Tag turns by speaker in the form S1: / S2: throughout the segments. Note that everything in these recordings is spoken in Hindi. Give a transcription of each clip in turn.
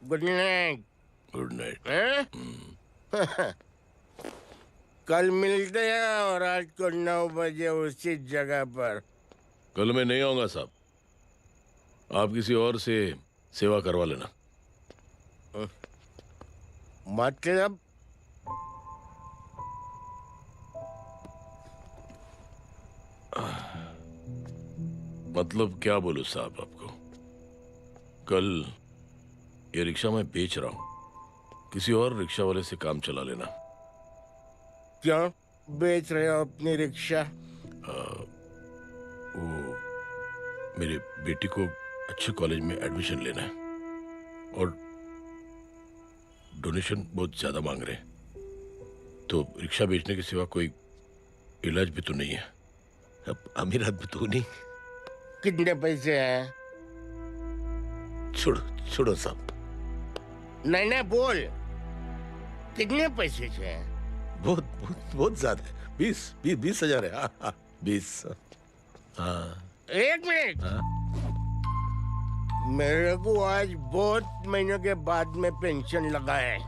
S1: Good night.
S2: Good night.
S1: कल मिलते हैं और रात को 9 बजे उसी जगह पर।
S2: कल मैं नहीं आऊंगा साहब, आप किसी और से सेवा करवा लेना।
S1: मतलब?
S2: मतलब क्या बोलूं साहब आपको। कल ये रिक्शा मैं बेच रहा हूं, किसी और रिक्शा वाले से काम चला लेना।
S1: क्यों बेच रहे हो अपनी रिक्शा?
S2: वो मेरी बेटी को अच्छे कॉलेज में एडमिशन लेना है और डोनेशन बहुत ज्यादा मांग रहे हैं, तो रिक्शा बेचने के सिवा कोई इलाज भी तो नहीं है। अब अमीर आदमी तो नहीं।
S1: कितने पैसे हैं?
S2: छोड़ो छोड़ो साहब।
S1: नहीं नहीं बोल, कितने पैसे हैं?
S2: बहुत बहुत बहुत ज्यादा है। 20,000 है। हाँ हाँ 20। हाँ।
S1: एक मिनट।
S2: हाँ?
S1: मेरे को आज बहुत महीनों के बाद में पेंशन लगा है।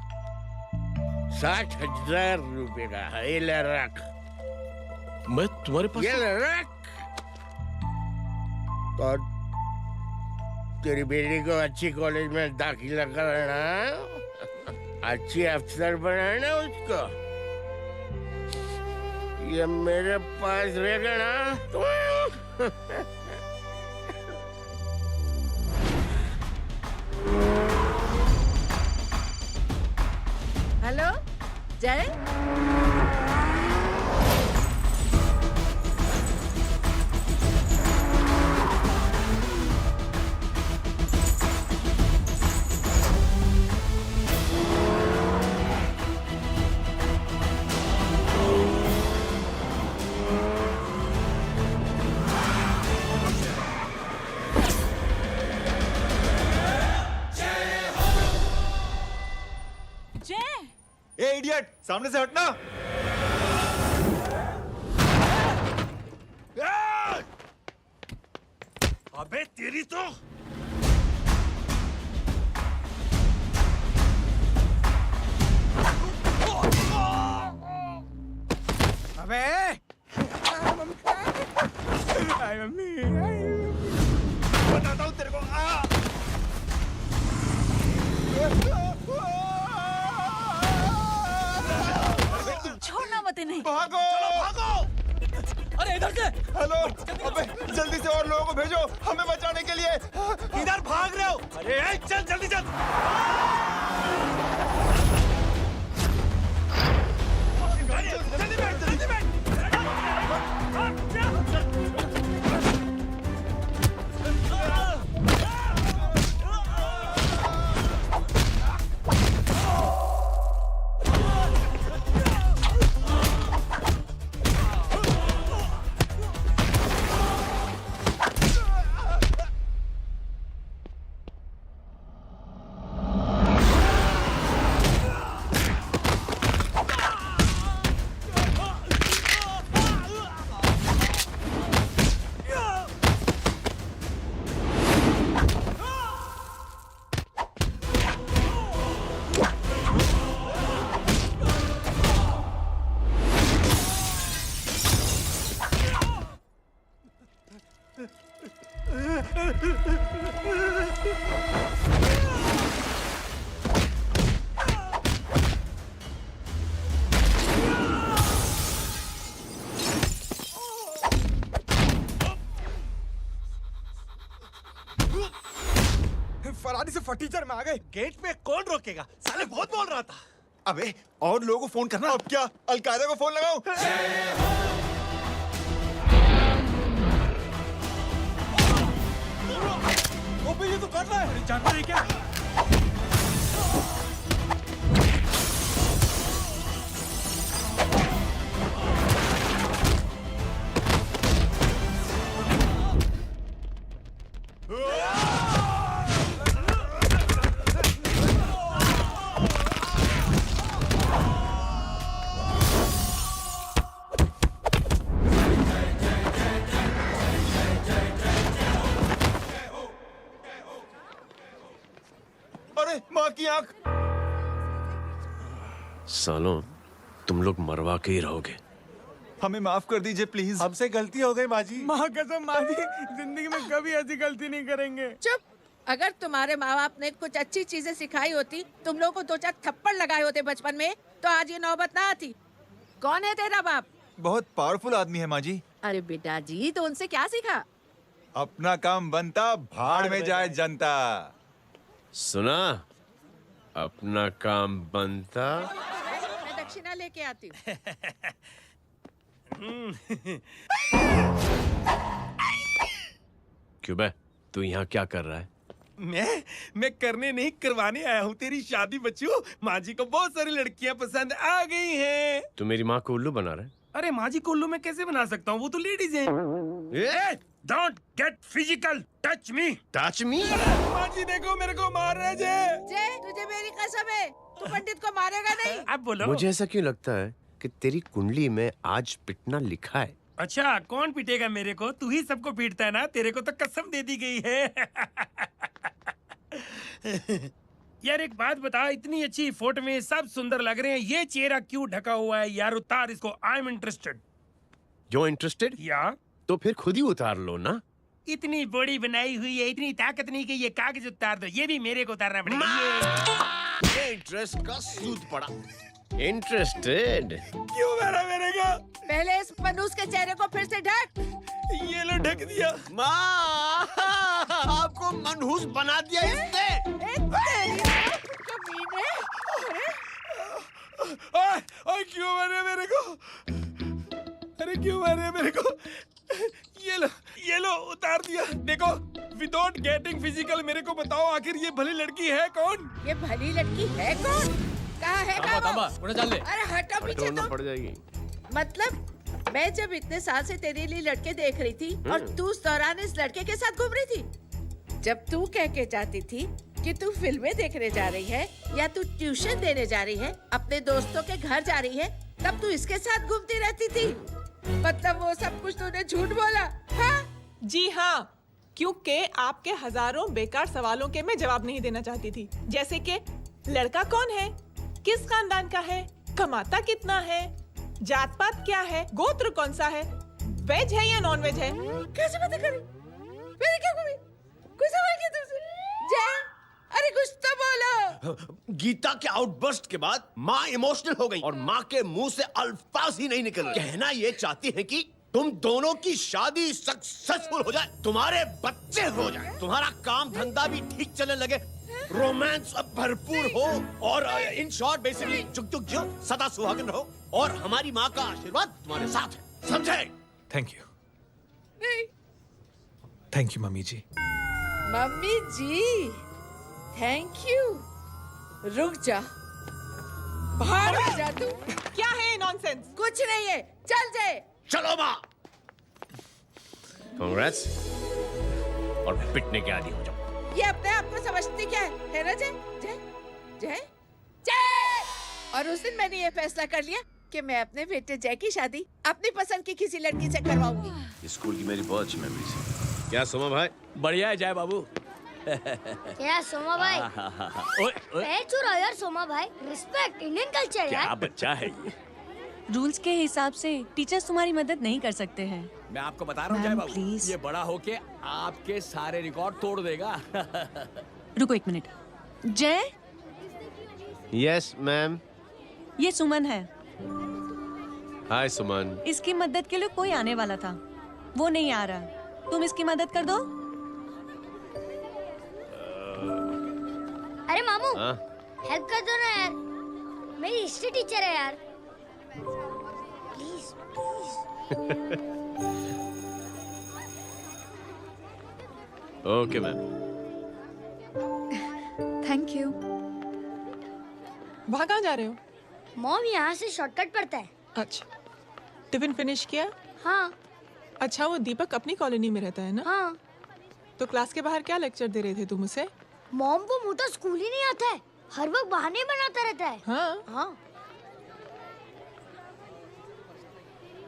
S1: 60,000 रुपए का है। ये ले रख।
S2: मैं तुम्हारे पास?
S1: ये ले रख। और तेरी बेटी को अच्छी कॉलेज में दाखिला कराना, अच्छी अफसर बनाना उसको। ये मेरे पास रहेगा ना तो
S3: हेलो जय।
S4: ए इडियट, सामने से हटना।
S5: अबे तेरी तो।
S4: अबे बताता हूँ तेरे को।
S3: छोड़ना मत इन्हें।
S4: भागो भागो।
S5: अरे इधर से।
S4: हेलो, अबे जल्दी से और लोगों को भेजो हमें बचाने के लिए।
S5: इधर भाग रहे हो? अरे चल जल्दी चल। जल्दी बैठ, जल्दी बैठ।
S4: फरारी से फटीचर में आ गए।
S5: गेट पे कौन रोकेगा? साले बहुत बोल रहा था।
S4: अबे और लोगों को फोन करना। अब क्या अलकायदा को फोन लगाऊं?
S5: ओपी ये तो कर रहा है। जानवर है क्या?
S4: माँ की आंख।
S6: सालों तुम लोग मरवा के ही रहोगे।
S4: हमें माफ कर दीजिए प्लीज।
S5: हमसे गलती हो गई माँ जी।
S7: माँ कसम माँ जी, जिंदगी में कभी ऐसी गलती नहीं करेंगे।
S3: चुप। अगर तुम्हारे माँ बाप ने कुछ अच्छी चीजें सिखाई होती, तुम लोगों को 2-4 थप्पड़ लगाए होते बचपन में, तो आज ये नौबत ना आती। कौन है तेरा बाप?
S4: बहुत पावरफुल आदमी है माँ जी।
S3: अरे बेटा जी, तो उनसे क्या सीखा?
S4: अपना काम बनता, भाड़ में जाए जनता।
S6: सुना, अपना काम बनता।
S3: मैं दक्षिणा लेके आती हूँ।
S6: क्यों बे, तू यहाँ क्या कर रहा है?
S5: मैं करने नहीं करवाने आया हूँ तेरी शादी बच्चू। माँ जी को बहुत सारी लड़कियाँ पसंद आ गई हैं।
S6: तू मेरी माँ को उल्लू बना रहा है?
S5: अरे माँ जी को उल्लू मैं कैसे बना सकता हूँ, वो तो लेडीज हैं। Don't get physical, touch me.
S6: Touch me?
S5: माँ जी देखो मेरे को मार रहे जय।
S3: जय, तुझे मेरी कसम है, तू पंडित को मारेगा नहीं।
S5: आप बोलो।
S6: मुझे ऐसा क्यों लगता है कि तेरी कुंडली में आज पिटना लिखा है?
S5: अच्छा, कौन पीटेगा मेरे को? तू ही सबको पीटता है ना, तेरे को तो कसम दे दी गई है। यार एक बात बता, इतनी अच्छी फोटो में सब सुंदर लग रहे हैं, ये चेहरा क्यों ढका हुआ है? यार उतार इसको, आई एम इंटरेस्टेड।
S6: जो इंटरेस्टेड?
S5: या
S6: तो फिर खुद ही उतार लो ना।
S5: इतनी बड़ी बनाई हुई है, इतनी ताकत नहीं कि ये कागज उतार दो, ये भी मेरे को उतारना पड़ेगा।
S6: ये इंटरेस्ट का सूद पड़ा। इंटरेस्टेड?
S5: क्यों मारा मेरे को?
S3: पहले इस मनूस के चेहरे को फिर से ढक।
S5: ये लो ढक दिया।
S6: माँ, आपको मनहूस बना दिया इसने।
S3: कमीने।
S5: ओए क्यों मारे मेरे को? अरे क्यों मारे मेरे को? ये लो उतार दिया। देखो, विदाउट गेटिंग फिजिकल मेरे को बताओ आखिर ये भली लड़की है कौन?
S3: ये भली लड़की है कौन? कहाँ है वो? अरे हटो पीछे तो।
S6: पड़ जाएगी।
S3: मतलब मैं जब इतने साल से तेरे लिए लड़के देख रही थी और तू उस दौरान इस लड़के के साथ घूम रही थी। जब तू कह के जाती थी कि तू फिल्में देखने जा रही है या तू ट्यूशन देने जा रही है, अपने दोस्तों के घर जा रही है, तब तू इसके साथ घूमती रहती थी। मतलब वो सब कुछ तूने झूठ बोला? हाँ?
S8: जी हाँ, क्योंकि आपके हजारों बेकार सवालों के मैं जवाब नहीं देना चाहती थी। जैसे कि लड़का कौन है, किस खानदान का है, कमाता कितना है, जात पात क्या है, गोत्र कौन सा है, वेज है या नॉन वेज है।
S3: कैसे बातें करी? मैंने क्या करी? कोई सवाल किया तुमसे? जय, अरे कुछ तो बोलो।
S6: गीता के आउटबर्स्ट के बाद माँ इमोशनल हो गई और माँ के मुंह से अल्फाज ही नहीं निकल रहे। कहना ये चाहती है कि तुम दोनों की शादी सक्सेसफुल हो जाए, तुम्हारे बच्चे हो जाए, तुम्हारा काम धंधा भी ठीक चलने लगे, रोमांस अब भरपूर हो और इन शॉर्ट बेसिकली जुग जुग जियो, सदा सुहागन रहो और हमारी माँ का आशीर्वाद तुम्हारे साथ है, समझे?
S5: Thank you.
S3: नहीं।
S5: Thank you mummy ji.
S3: Mummy ji, thank you. रुक जा, बाहर आ जा तू।
S8: क्या है नॉनसेंस?
S3: कुछ नहीं है, चल जाए।
S6: चलो माँ। कांग्रेस और पिटने के आदी हो जाओ।
S3: ये अपने आप को समझती क्या है ना जय? जय जय जय। और उस दिन मैंने ये फैसला कर लिया कि मैं अपने बेटे जय की शादी अपनी पसंद की किसी लड़की से करवाऊंगी।
S6: स्कूल की मेरी बहुत अच्छी मेमोरीज है। क्या सोमा भाई?
S9: बढ़िया है जय बाबू।
S10: क्या सोमा भाई? पैर छू यार सोमा भाई, रिस्पेक्ट इंडियन कल्चर
S9: क्या
S10: यार।
S9: बच्चा है ये।
S11: रूल्स के हिसाब से टीचर्स तुम्हारी मदद नहीं कर सकते हैं।
S9: मैं आपको बता रहा हूँ जय
S11: मैम,
S9: बाबू,
S11: प्लीज।
S9: ये बड़ा होके आपके सारे रिकॉर्ड तोड़ देगा।
S11: रुको एक मिनट। जय,
S6: यस मैम।
S11: ये सुमन है।
S6: हाय सुमन।
S11: इसकी मदद के लिए कोई आने वाला था, वो नहीं आ रहा। तुम इसकी मदद कर दो।
S10: अरे मामू,
S6: हाँ?
S10: हेल्प कर दो ना यार, मेरी हिस्ट्री टीचर है यार। Please please.
S6: Okay ma'am.
S11: Thank you.
S8: वहाँ कहाँ जा रहे हो?
S10: मॉम यहाँ से शॉर्टकट पड़ता है।
S8: अच्छा, टिफिन फिनिश किया?
S10: हाँ
S8: अच्छा, वो दीपक अपनी कॉलोनी में रहता है ना?
S10: हाँ।
S8: तो क्लास के बाहर क्या लेक्चर दे रहे थे तुम उसे?
S10: मॉम को मुँह तो स्कूल ही नहीं आता है, हर वक्त बहाने बनाता रहता है।
S8: हाँ
S10: हाँ।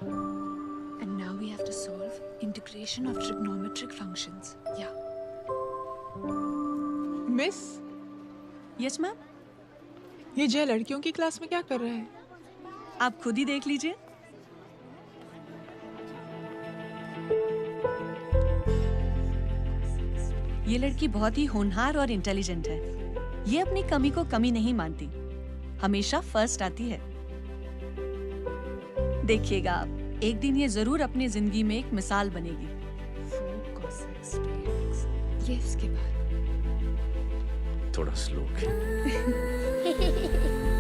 S11: And now we have to solve integration of trigonometric functions. Yeah.
S8: Miss,
S11: yes ma'am.
S8: ये जय लड़कियों की क्लास में क्या कर रहा है?
S11: आप खुद ही देख लीजिए। ये लड़की बहुत ही होनहार और इंटेलिजेंट है। ये अपनी कमी को कमी नहीं मानती, हमेशा फर्स्ट आती है। देखिएगा आप, एक दिन ये जरूर अपनी जिंदगी में एक मिसाल बनेगी।
S10: ये उसके बाद
S6: थोड़ा स्लो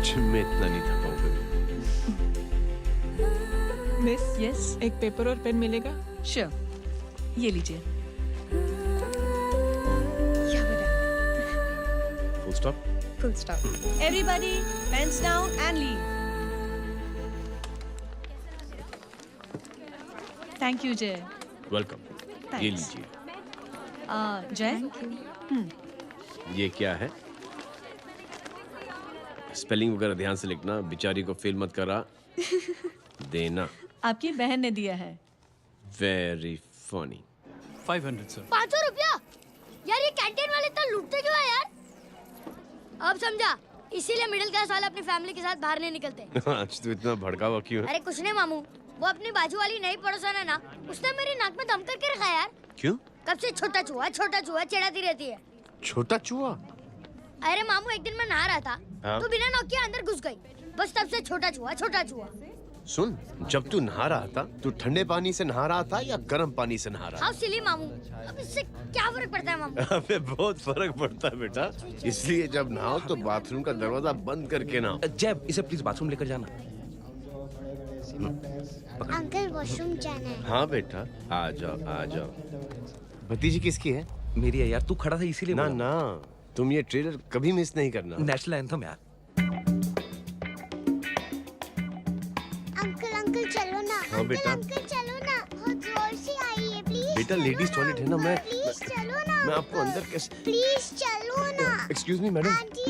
S6: जिम में इतना नहीं था पाऊंगा।
S8: मिस,
S11: यस,
S8: एक पेपर और पेन मिलेगा?
S11: श्योर, ये लीजिए।
S6: Full stop.
S11: Full stop. Everybody pens down and leave. Thank you Jay.
S6: Welcome.
S11: Thanks.
S6: ये लीजिए।
S11: जय,
S6: ये क्या है? स्पेलिंग वगैरह ध्यान से लिखना, बेचारी को फेल मत करा देना।
S11: आपकी बहन ने दिया है।
S6: Very funny.
S9: 500 सर।
S10: 500 रुपया? यार ये कैंटीन वाले तो लूटते क्यों है यार? अब समझा, इसीलिए मिडिल क्लास वाले अपनी फैमिली के साथ बाहर नहीं निकलते।
S6: आज तो इतना भड़कावा क्यों है?
S10: अरे कुछ नहीं मामू, वो अपनी बाजू वाली नई पड़ोसन है ना, उसने मेरी नाक में दम करके रखा यार।
S6: क्यों?
S10: कब से छोटा चूहा चिढ़ाती रहती है।
S6: छोटा चूहा?
S10: अरे मामू, एक दिन मैं नहा रहा था
S6: हाँ?
S10: तो बिना नॉक के अंदर घुस गई, बस तब से छोटा चूहा।
S6: सुन, जब तू नहा रहा था, तू ठंडे पानी से नहा रहा था या गर्म पानी से नहा रहा
S10: हाउ सिली मामू, अब इससे क्या फर्क पड़ता है मामू?
S6: था? अबे बहुत फर्क पड़ता है बेटा, इसलिए जब नहाओ तो बाथरूम का दरवाजा बंद करके नहाओ।
S9: जय, इसे प्लीज बाथरूम लेकर जाना।
S10: अंकल वॉशरूम जाना है।
S6: हाँ बेटा, आ जाओ आ जाओ। भतीजी किसकी है?
S9: मेरी है यार, तू खड़ा था इसीलिए
S6: ना
S9: बोला।
S6: ना, तुम ये ट्रेलर कभी मिस नहीं करना।
S9: नेशनल एंथम यार।
S10: अंकल चलो ना।
S6: हाँ बेटा।
S10: अंकल चलो ना, बहुत जोर से आई है प्लीज।
S6: बेटा लेडीज टॉयलेट है ना,
S10: प्लीज चलो ना।
S6: मैं आपको अंदर कैसे?
S10: प्लीज चलो ना।
S6: Excuse me madam.
S10: Aunty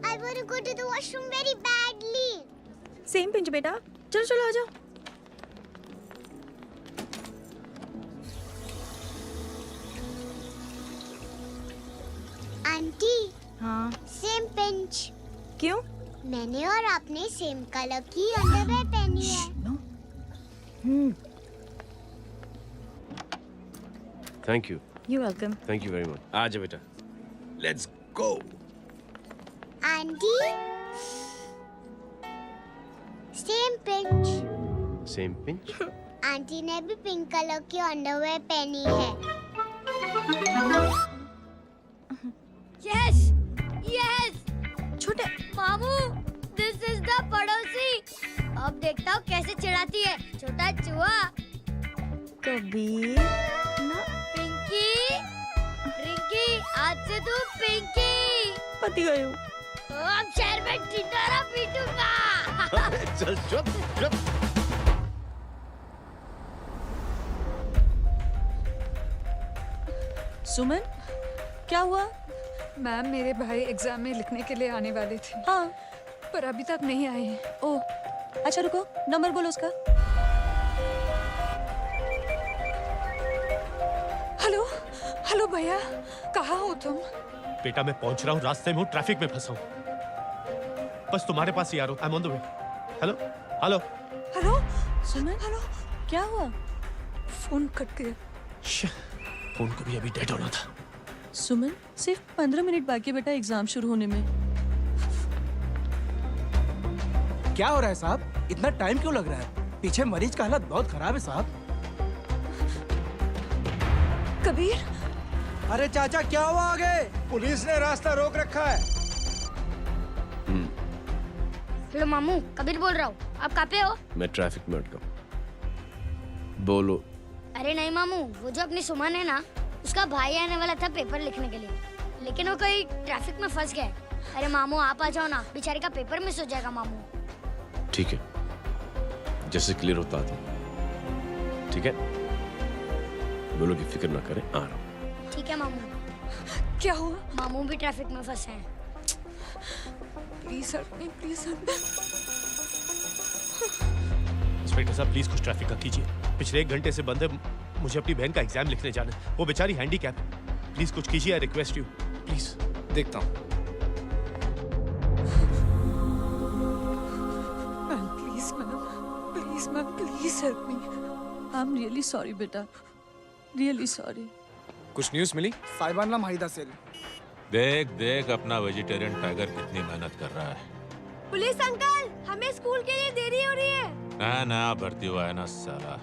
S10: I want to go to the washroom very badly.
S11: Same pinch बेटा, चलो चलो आ जाओ।
S10: आंटी,
S11: हाँ,
S10: सेम पिंच।
S11: क्यों?
S10: मैंने और आपने सेम कलर की अंडरवेयर पहनी है।
S6: Thank you.
S11: You welcome.
S6: Thank you very much. आ जाओ बेटा, let's go.
S10: Aunty, same pinch.
S6: Same pinch?
S10: Aunty ने भी पिंक कलर की अंडरवेयर पहनी है। Yes yes. छोटे मामू, दिस इज द पड़ोसी। अब देखता हूँ कैसे चिढ़ाती है छोटा चूहा।
S11: कबीर ना।
S10: पिंकी, रिंकी, आज से तू पिंकी।
S11: पति गए हो।
S10: अब शहर में टिंडोरा पीटूंगा।
S6: चल चुप चुप।
S11: सुमन, क्या हुआ?
S12: मैम, मेरे भाई एग्जाम में लिखने के लिए आने वाले थे,
S11: हाँ,
S12: पर अभी तक नहीं आए हैं।
S11: ओह, अच्छा रुको, नंबर बोलो उसका।
S12: हेलो हेलो भैया, कहाँ हो तुम?
S5: बेटा मैं पहुंच रहा हूँ, रास्ते में हूँ, ट्रैफिक में फंसा हूँ, बस तुम्हारे पास ही आ रहा हूँ। I am on the way. Hello hello
S12: hello
S11: Suman, hello, क्या हुआ?
S12: फोन कट गया।
S5: फोन को भी अभी डेड होना था।
S11: सुमन, सिर्फ 15 मिनट बाकी बेटा एग्जाम शुरू होने में।
S7: क्या हो रहा है साहब? इतना टाइम क्यों लग रहा है? पीछे मरीज का हालत बहुत खराब है साहब।
S12: कबीर,
S7: अरे चाचा क्या हुआ आगे? पुलिस ने रास्ता रोक रखा है।
S10: हेलो मामू, कबीर बोल रहा हूँ। आप कहाँ पे हो?
S6: मैं ट्रैफिक में अटका हूँ। बोलो।
S10: अरे नहीं मामू, वो जो अपनी सुमन है ना, उसका भाई आने वाला था पेपर लिखने के लिए, लेकिन वो कहीं ट्रैफिक में फंस गया। अरे मामू आप आ जाओ ना, बेचारी का पेपर मिस हो जाएगा मामू।
S6: ठीक है, जैसे क्लियर होता था। ठीक है, बोलो कि फिक्र ना करें, आ रहा हूँ।
S10: ठीक है मामू।
S12: क्या हुआ?
S10: मामू भी ट्रैफिक में फंसे हैं।
S12: Please help me, please help me.
S5: Inspector साहब प्लीज कुछ ट्रैफिक का कीजिए, पिछले 1 घंटे से बंद है, मुझे अपनी बहन का एग्जाम लिखने जाना है, वो बेचारी हैंडीकैप है, प्लीज कुछ कीजिए, आई रिक्वेस्ट यू प्लीज।
S13: देखता हूँ।
S12: Ma'am please help me.
S11: I am really sorry बेटा, रियली सॉरी।
S13: कुछ न्यूज़ मिली?
S7: साहिबाना माहिदा सेल।
S14: देख देख अपना वेजिटेरियन टाइगर कितनी मेहनत कर रहा है।
S10: पुलिस अंकल, हमें स्कूल के लिए देरी हो रही है।
S14: ना भर्ती हुआ है ना साला।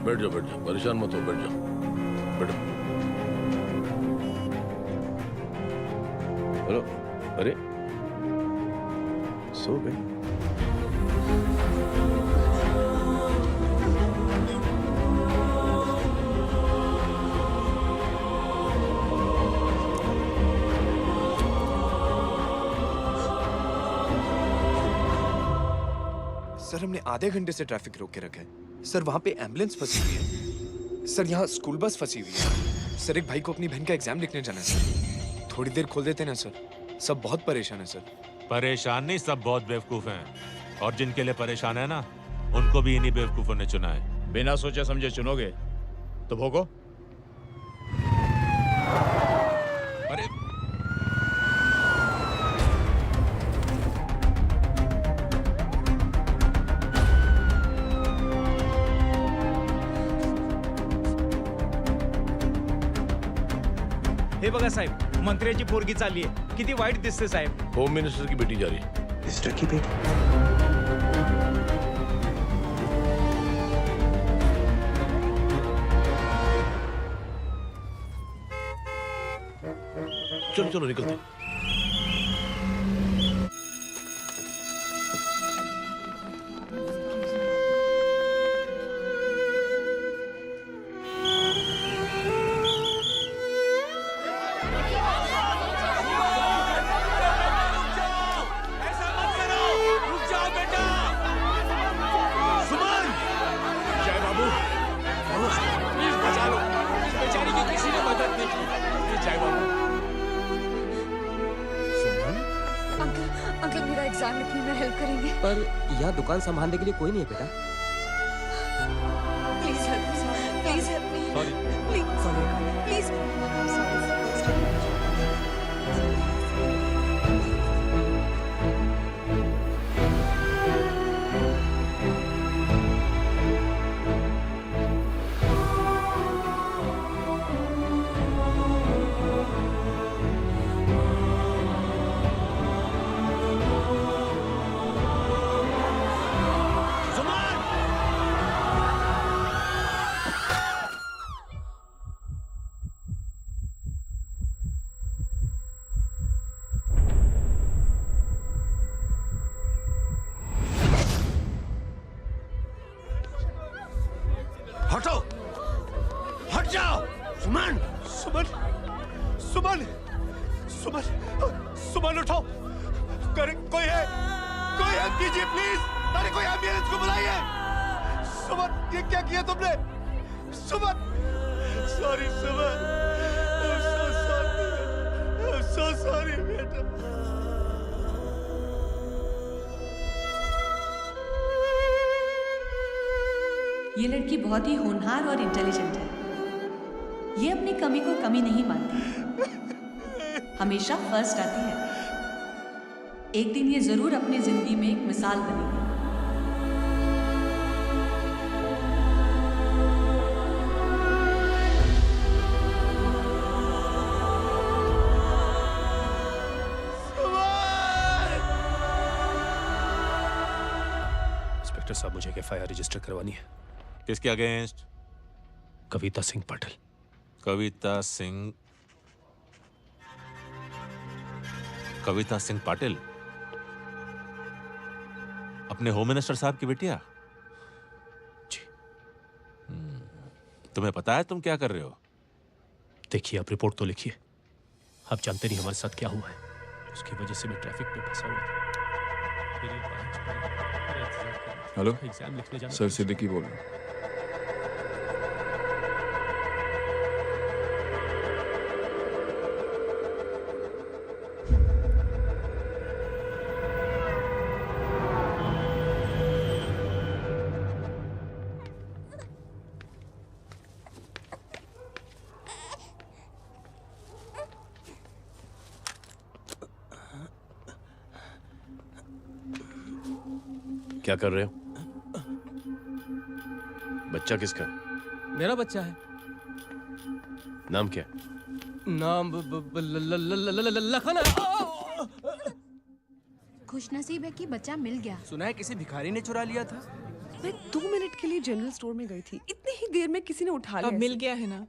S2: बैठ जाओ, परेशान मत हो, बैठ जाओ, बैठो। हेलो, अरे सो गए?
S13: सर हमने आधे घंटे से ट्रैफिक रोक के रखा है। सर वहाँ पे एम्बुलेंस फंसी हुई है। सर यहाँ स्कूल बस फंसी हुई है। सर एक भाई को अपनी बहन का एग्जाम लिखने जाना है सर। थोड़ी देर खोल देते ना सर। सब बहुत परेशान है सर।
S14: परेशान नहीं, सब बहुत बेवकूफ हैं। और जिनके लिए परेशान है ना, उनको भी इन्हीं बेवकूफों ने चुना है।
S6: बिना सोचे समझे चुनोगे तो भोगो।
S14: अरे
S9: हे बघा साहेब, मंत्र्याची पोरगी चालली आहे. किती वाईट दिसते साहेब.
S2: होम मिनिस्टर की बेटी जा रही है.
S13: मिनिस्टर की बेटी?
S2: चलो चलो निकलते.
S12: अंकल मेरा एग्जाम लिखने में हेल्प करेंगे?
S9: पर यहाँ दुकान संभालने के लिए कोई नहीं है बेटा.
S12: Please help me.
S9: Sorry.
S12: Please.
S6: हटो, हट जाओ. सुमन, सुमन, सुमन, सुमन, सुमन उठो. कोई है कीजिए प्लीज. अरे कोई एम्बुलेंस को बुलाइए. सुमन, ये क्या किया तुमने? Suman, sorry Suman. I'm so sorry बेटा.
S11: ये लड़की बहुत ही होनहार और इंटेलिजेंट है. ये अपनी कमी को कमी नहीं मानती, हमेशा फर्स्ट आती है. एक दिन ये जरूर अपनी जिंदगी में एक मिसाल बनेगी.
S9: इंस्पेक्टर साहब, मुझे एफआईआर रजिस्टर करवानी है.
S14: किसके अगेंस्ट?
S9: कविता सिंह पाटिल.
S14: कविता सिंह पाटिल अपने होम मिनिस्टर साहब की बेटिया?
S9: जी.
S14: तुम्हें पता है तुम क्या कर रहे हो?
S9: देखिए, आप रिपोर्ट तो लिखिए. आप जानते नहीं हमारे साथ क्या हुआ है. उसकी वजह से मैं ट्रैफिक में फंसा हुआ था.
S4: हेलो
S9: एग्जाम लिखने जाना.
S4: सर सिद्दीकी बोल रहा हूँ.
S15: क्या कर रहे हो? बच्चा किसका?
S7: मेरा बच्चा है।
S15: नाम क्या?
S7: नाम लखन है।
S16: खुशनसीब है कि बच्चा मिल गया।
S7: सुना है किसी भिखारी ने चुरा लिया था।
S17: मैं 2 मिनट के लिए जनरल स्टोर में गई थी, इतनी ही देर में किसी ने उठा लिया।
S8: अब मिल गया है ना,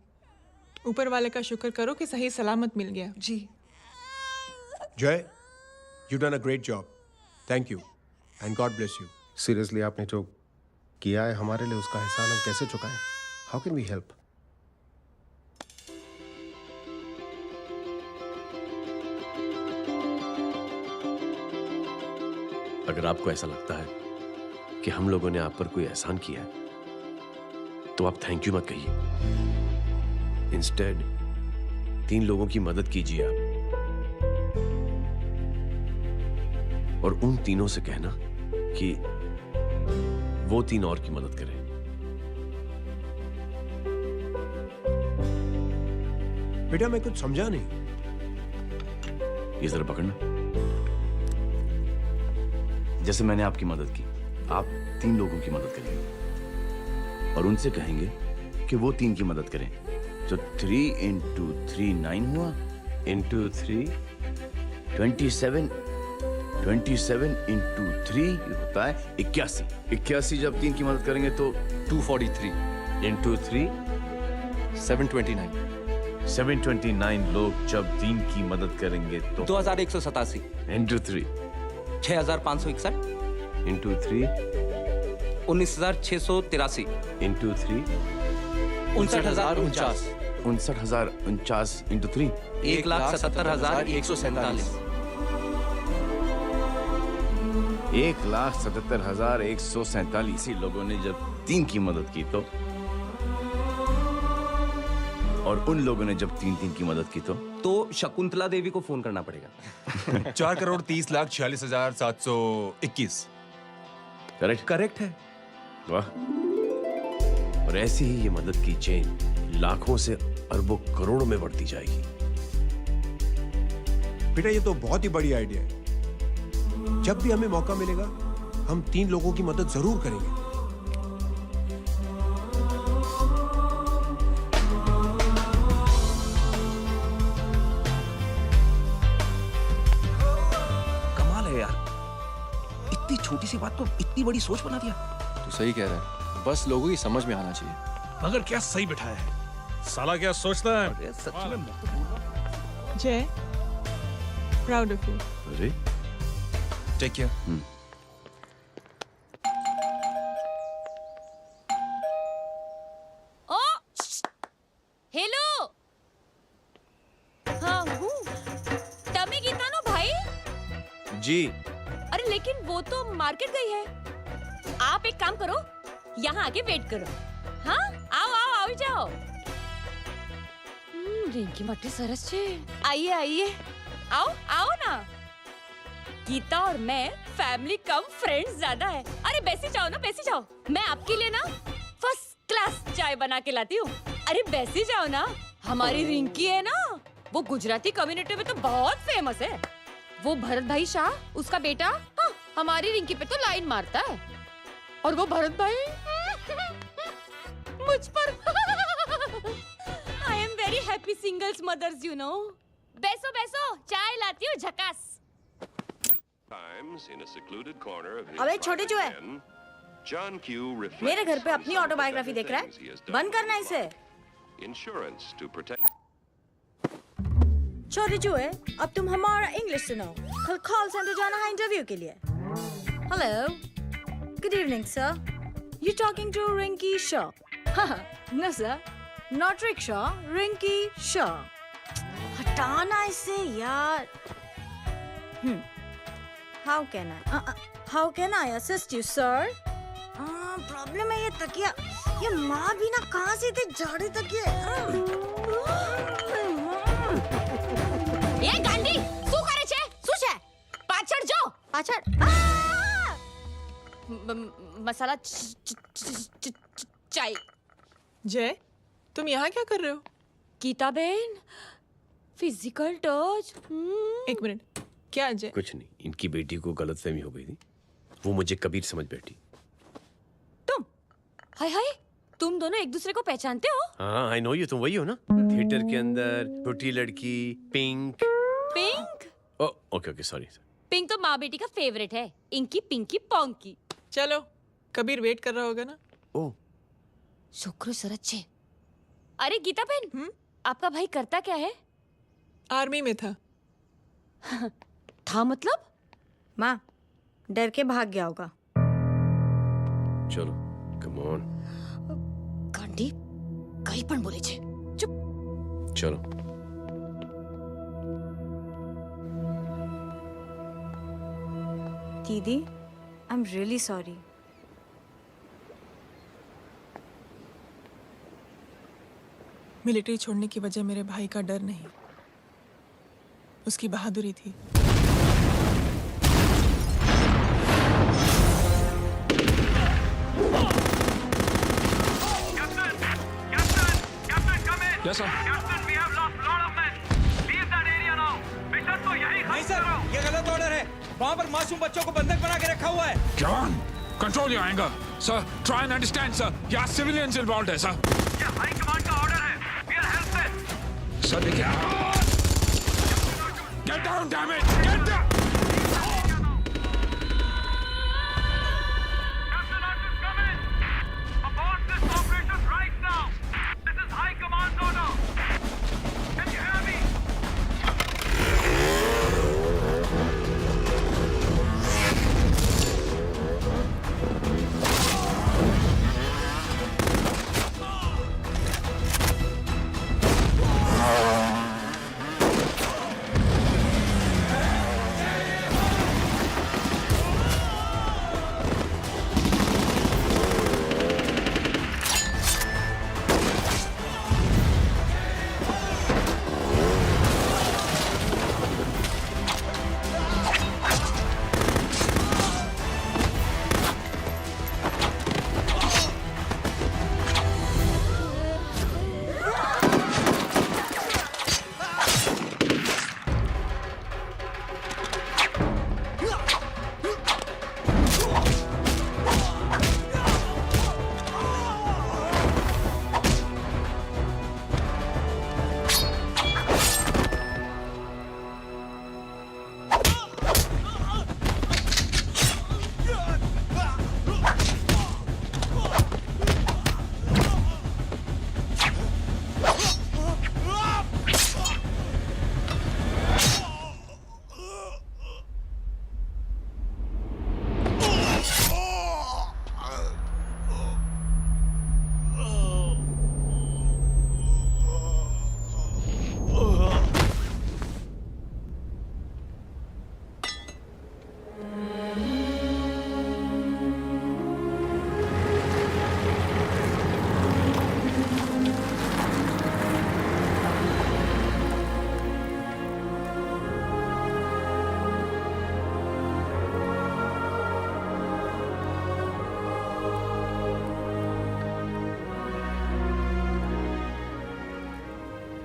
S8: ऊपर वाले का शुक्र करो कि सही सलामत मिल गया।
S17: जी।
S18: जय, you done a great job, thank you and God bless you. Seriously आपने जो किया है हमारे लिए, उसका एहसान हम कैसे चुकाएं? How can we help?
S15: अगर आपको ऐसा लगता है कि हम लोगों ने आप पर कोई एहसान किया है, तो आप थैंक यू मत कहिए। इंस्टेड 3 लोगों की मदद कीजिए आप, और उन तीनों से कहना कि वो 3 और की मदद करें।
S18: बेटा मैं कुछ समझा नहीं।
S15: ये जरा पकड़ना। जैसे मैंने आपकी मदद की, आप 3 लोगों की मदद करेंगे और उनसे कहेंगे कि वो 3 की मदद करें। तो 3 into 3 9 हुआ, into 3 27, 27 into 3 होता है 81। 81 जब 3 की मदद करेंगे तो 243 into 3
S13: 729।
S15: 729 लोग जब 3 की मदद करेंगे तो
S7: 2187
S15: into 3
S7: 6561
S15: into 3
S7: 19683
S15: into 3
S7: 59049
S15: 59049 into 3
S7: 1,77,147
S15: 1,77,147 लोगों ने जब 3 की मदद की तो, और उन लोगों ने जब 3 की मदद की तो
S7: शकुंतला देवी को फोन करना पड़ेगा।
S13: 4,30,46,721।
S15: करेक्ट है। वाह। और ऐसी ही ये मदद की चेन लाखों से अरबों करोड़ों में बढ़ती जाएगी।
S18: बेटा ये तो बहुत ही बड़ी आइडिया है। जब भी हमें मौका मिलेगा हम 3 लोगों की मदद जरूर करेंगे।
S7: कमाल है यार, इतनी छोटी सी बात को इतनी बड़ी सोच बना दिया।
S13: तू सही कह रहा है, बस लोगों की समझ में आना चाहिए।
S5: मगर क्या सही बिठाया है, साला क्या सोचता है।
S7: सच में
S8: जय, प्राउड ऑफ यू।
S15: अरे
S13: टेक केयर।
S16: ओ हेलो, हाँ हूँ। तभी गीता नो भाई।
S15: जी।
S16: अरे लेकिन वो तो मार्केट गई है। आप एक काम करो, यहाँ आके वेट करो। हाँ आओ जाओ। रिंकी मट्टी सरस छे। आइए आओ ना। गीता और मैं फैमिली कम फ्रेंड्स ज्यादा है। अरे बैसी जाओ ना, बैसी जाओ। मैं आपके लिए ना फर्स्ट क्लास चाय बना के लाती हूँ। अरे बैसी जाओ ना। हमारी रिंकी है ना, वो गुजराती कम्युनिटी में तो बहुत फेमस है। वो भरत भाई शाह, उसका बेटा, हाँ, हमारी रिंकी पे तो लाइन मारता है। और वो भरत भाई मुझ पर। I am very happy singles mothers you know. बैसो चाय लाती हूँ झकास।
S19: अबे छोटे चूहे, मेरे घर पे अपनी ऑटोबायोग्राफी देख रहा है? बंद करना इसे। छोटे चूहे, अब तुम हमारा इंग्लिश सुनो। कल कॉल सेंटर जाना है इंटरव्यू के लिए। Hello, good evening sir. You talking to Rinki Shaw? No sir, not rickshaw, Rinki Shaw. हटाना इसे यार। How can I assist you, sir? Problem है ये तकिया, ये माँ भी ना कहाँ से थे झाड़े तकिए।
S16: ये गांडी, શું કરે છે? શું છે? પાછળ જો, પાછળ। मसाला चाय।
S8: जय, तुम यहाँ क्या कर रहे हो?
S16: गीता बहन, फिजिकल टच।
S8: एक मिनट, क्या जय?
S15: कुछ नहीं, इनकी बेटी को गलतफहमी हो गई थी
S20: वो मुझे कबीर समझ बैठी।
S16: तुम हाय हाय, तुम दोनों एक दूसरे को पहचानते हो?
S20: हाँ आई नो यू, तुम वही हो ना थिएटर के अंदर छोटी लड़की pink.
S16: Pink?
S20: Okay okay sorry.
S16: Pink तो माँ बेटी का फेवरेट है, इंकी पिंकी पोंकी।
S8: चलो, कबीर वेट कर रहा होगा ना?
S20: ओ
S16: शुक्र सरच्चे। अरे गीता बहन, आपका भाई करता क्या है?
S8: आर्मी में था।
S16: था मतलब?
S19: माँ, डर के भाग गया होगा।
S20: चलो कम ऑन।
S16: गांडी कहीं पण बोले छे। चुप।
S20: चलो।
S19: दीदी, I am really sorry.
S8: Military छोड़ने की वजह मेरे भाई का डर नहीं, उसकी बहादुरी थी।
S5: Yes, sir.
S21: नहीं सर, ये गलत ऑर्डर है। वहाँ पर मासूम बच्चों को बंधक बना के रखा हुआ है।
S5: जवान, control your anger. Sir, try and understand, sir. यहाँ civilians involved है, sir. ये हाई कमांड का ऑर्डर है. We are helpless. Sir, देखिए. Get down, damn it! Get down!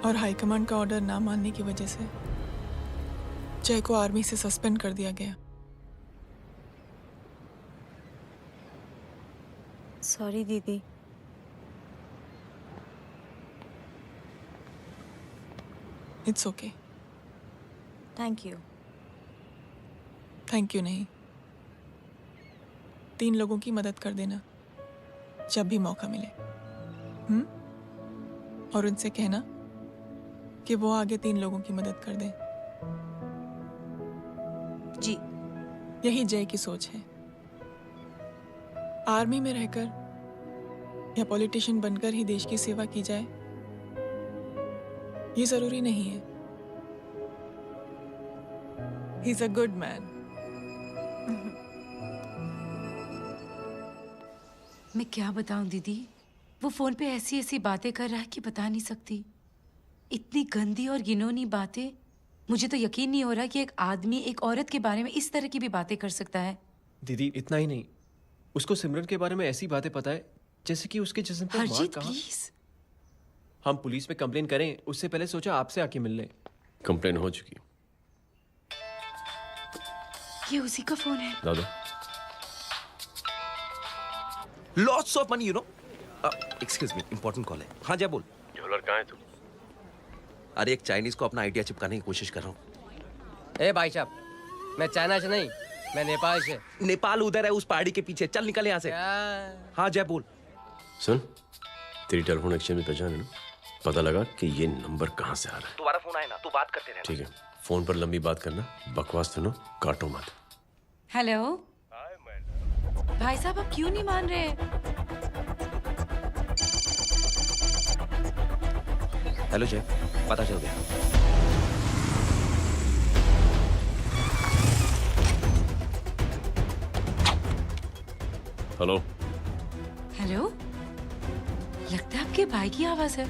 S8: और हाईकमांड का ऑर्डर ना मानने की वजह से जय को आर्मी से सस्पेंड कर दिया गया।
S19: सॉरी दीदी।
S8: It's okay.
S19: Thank you.
S8: Thank you नहीं, 3 लोगों की मदद कर देना जब भी मौका मिले। और उनसे कहना कि वो आगे 3 लोगों की मदद कर दें।
S19: जी।
S8: यही जय की सोच है। आर्मी में रहकर या पॉलिटिशियन बनकर ही देश की सेवा की जाए, ये जरूरी नहीं है। He is a good man.
S22: मैं क्या बताऊं दीदी, वो फोन पे ऐसी ऐसी बातें कर रहा है कि बता नहीं सकती। इतनी गंदी और घिनौनी बातें। मुझे तो यकीन नहीं हो रहा कि एक आदमी एक औरत के बारे में इस तरह की भी बातें कर सकता है।
S9: दीदी इतना ही नहीं, उसको सिमरन के बारे में ऐसी बातें पता है जैसे कि उसके जिस्म पर मार
S22: हरजीत
S9: कहाँ।
S22: प्लीज।
S9: हम पुलिस में कंप्लेन करें उससे पहले सोचा आपसे आके मिल लें।
S20: कंप्लेन हो चुकी।
S22: ये उसी का फोन है।
S20: दादा
S1: lots of money you know. Excuse me, important call है। हाँ जय बोल।
S2: ज्वेलर कहाँ है तू?
S1: अरे एक चाइनीज को अपना आइडिया चिपकाने की कोशिश कर रहा हूँ।
S3: ए भाई साहब, मैं चाइना से नहीं, मैं नेपाल से।
S1: नेपाल उधर है, उस पहाड़ी के पीछे। चल निकल यहाँ से। हाँ जय बोल।
S20: सुन, तेरी टेलीफोन एक्सचेंज में पहचान है ना? पता लगा कि ये नंबर कहाँ से आ रहा है।
S1: दोबारा फोन आए ना तो बात करते रहना।
S20: ठीक है, फोन पर लंबी बात करना, बकवास सुनो, काटो मत।
S22: हेलो भाई साहब, आप क्यों नहीं मान रहे?
S1: हेलो जय, पता चल गया।
S2: हेलो
S22: हेलो, लगता है आपके भाई की आवाज है।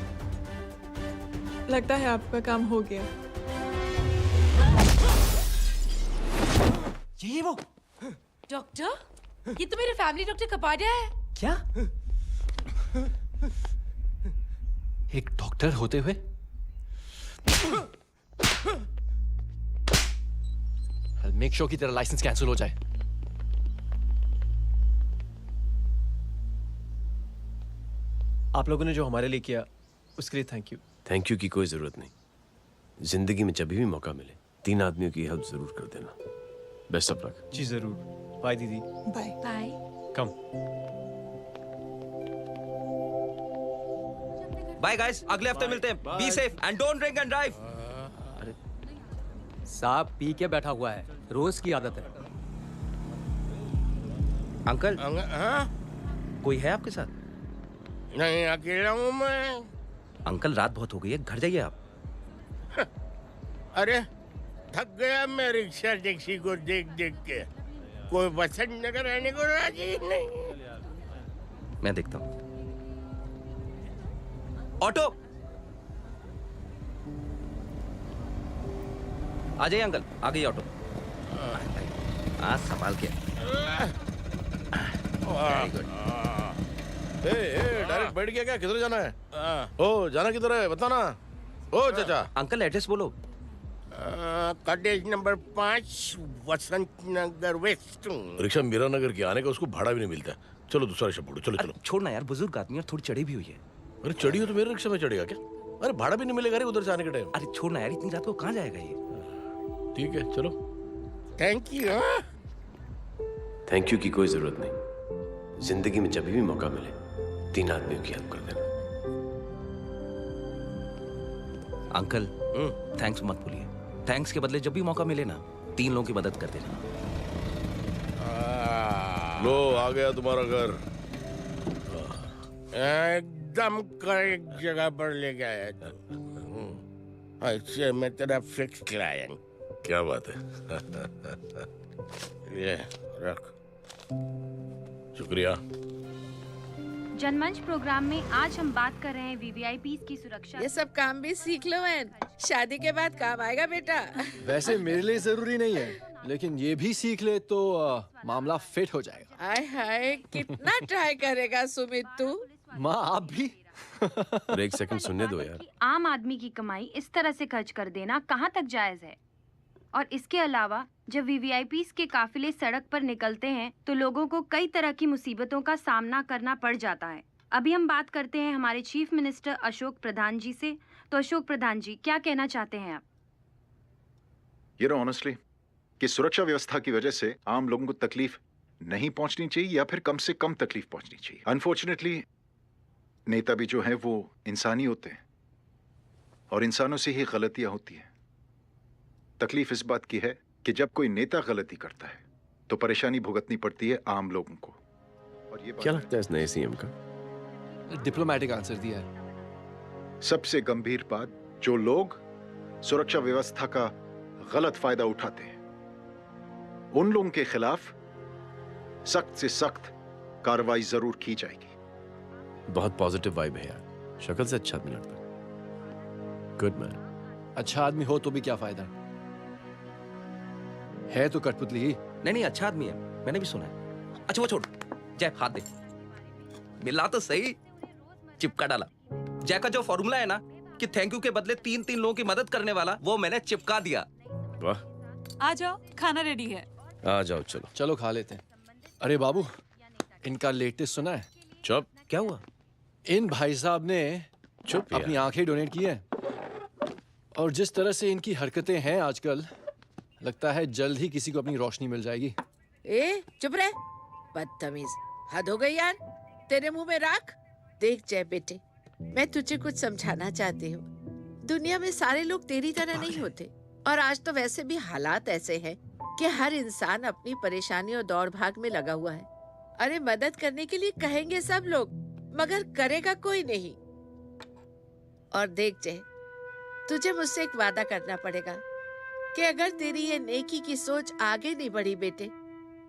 S8: लगता है आपका काम हो गया।
S1: ये वो
S22: डॉक्टर, ये तो मेरे फैमिली डॉक्टर कपाडिया है।
S9: क्या? एक डॉक्टर होते हुए? मेक श्योर कि तेरा लाइसेंस कैंसिल हो जाए।
S20: आप लोगों ने जो हमारे लिए किया उसके लिए थैंक यू। थैंक यू की कोई जरूरत नहीं। जिंदगी में जब भी मौका मिले 3 आदमियों की हेल्प जरूर कर देना। Best of luck.
S18: जी जरूर। बाय दीदी।
S8: Bye
S22: bye.
S9: Come.
S1: Bye guys, अगले हफ्ते मिलते हैं। Be safe and don't drink and drive.
S3: साहब पी के बैठा हुआ है, रोज की आदत है।
S1: अंकल,
S23: हाँ?
S1: कोई है आपके साथ?
S23: नहीं, अकेला हूँ मैं।
S1: अंकल रात बहुत हो गई है, घर जाइए आप।
S23: अरे थक गया मैं रिक्शा टैक्सी को देख देख के। कोई वसंत नगर आने को राजी नहीं।
S1: मैं देखता हूँ। ऑटो आ जाइए अंकल, आ गई ऑटो। आज संभाल के। Very good.
S2: डायरेक्ट बैठ गया क्या? किधर जाना है? ओ जाना किधर है बताना। ओ चाचा।
S1: अंकल एड्रेस बोलो।
S23: कॉटेज नंबर 5 वसंत नगर वेस्ट।
S2: रिक्शा मीरा नगर की आने का उसको भाड़ा भी नहीं मिलता। चलो दूसरा रिक्शा पकड़ो। चलो चलो।
S1: छोड़ना यार, बुजुर्ग आदमी और थोड़ी चढ़ी भी हुई है।
S2: अरे चढ़ी हो तो मेरे रिक्शा में चढ़ेगा क्या? अरे भाड़ा भी नहीं मिलेगा रे उधर से आने के टाइम।
S1: अरे छोड़ना यार, इतनी रात को कहाँ जाएगा ये?
S2: ठीक है चलो।
S23: Thank you.
S20: थैंक यू की कोई जरूरत नहीं। जिंदगी में जब भी मौका मिले 3 आदमियों की हेल्प कर देना।
S1: अंकल थैंक्स मत भूलिए। थैंक्स के बदले जब भी मौका मिले ना 3 लोगों की मदद कर देना।
S2: लो आ गया तुम्हारा घर।
S23: एकदम करेक्ट जगह पर ले गया तू। ऐसे मैं तेरा फिक्स क्लाइंट।
S2: क्या बात है।
S23: ये रख।
S2: शुक्रिया।
S24: जनमंच प्रोग्राम में आज हम बात कर रहे हैं वीवीआईपीज़ की सुरक्षा।
S25: ये सब काम भी सीख लो एन, शादी के बाद काम आएगा बेटा।
S18: वैसे मेरे लिए जरूरी नहीं है, लेकिन ये भी सीख ले तो मामला फिट हो जाएगा।
S25: हाय हाय, कितना ट्राई करेगा सुमित तू?
S18: माँ आप भी।
S20: और एक सेकंड सुनने दो यार।
S24: आम आदमी की कमाई इस तरह से खर्च कर देना कहाँ तक जायज है? और इसके अलावा जब वीवीआईपीज़ के काफिले सड़क पर निकलते हैं तो लोगों को कई तरह की मुसीबतों का सामना करना पड़ जाता है। अभी हम बात करते हैं हमारे चीफ मिनिस्टर अशोक प्रधान जी से। तो अशोक प्रधान जी, क्या कहना चाहते हैं आप?
S26: ये ऑनेस्टली कि सुरक्षा व्यवस्था की वजह से आम लोगों को तकलीफ नहीं पहुंचनी चाहिए या फिर कम से कम तकलीफ पहुंचनी चाहिए। अनफॉर्चुनेटली नेता भी जो है वो इंसानी होते हैं और इंसानों से ही गलतियां होती हैं। तकलीफ इस बात की है कि जब कोई नेता गलती करता है तो परेशानी भुगतनी पड़ती है आम लोगों को। और ये
S20: क्या लगता है इस नए सीएम का?
S18: डिप्लोमेटिक आंसर दिया है।
S26: सबसे गंभीर बात, जो लोग सुरक्षा व्यवस्था का गलत फायदा उठाते हैं उन लोगों के खिलाफ सख्त से सख्त कार्रवाई जरूर की जाएगी।
S20: बहुत पॉजिटिव वाइब है यार, शक्ल से अच्छा आदमी लगता है। Good man.
S18: अच्छा आदमी हो तो भी क्या फायदा है तो कठपुतली ही।
S1: नहीं अच्छा आदमी है, मैंने भी सुना है। अच्छा वो छोड़, जय हाथ दे। मिला तो सही, चिपका डाला। जय का जो फॉर्मूला है ना कि थैंक यू के बदले 3 लोगों की मदद करने वाला, वो मैंने चिपका दिया।
S20: वाह।
S22: आ जाओ, खाना रेडी है।
S20: आ जाओ चलो।
S18: चलो खा लेते हैं। अरे बाबू, इनका लेटेस्ट सुना है?
S2: चुप।
S1: क्या हुआ?
S20: इन भाई साहब ने
S2: चुप यार।
S20: अपनी आंखें डोनेट की हैं और जिस तरह से इनकी हरकतें हैं आजकल, लगता है जल्द ही किसी को अपनी रोशनी मिल जाएगी।
S25: ए चुप रह, बदतमीज, हद हो गई यार, तेरे मुंह में राख। देख जय बेटे, मैं तुझे कुछ समझाना चाहती हूँ। दुनिया में सारे लोग तेरी तरह नहीं होते, और आज तो वैसे भी हालात ऐसे हैं कि हर इंसान अपनी परेशानी और दौड़ भाग में लगा हुआ है। अरे मदद करने के लिए कहेंगे सब लोग, मगर करेगा कोई नहीं। और देख जय, तुझे मुझसे एक वादा करना पड़ेगा कि अगर तेरी ये नेकी की सोच आगे नहीं बढ़ी बेटे,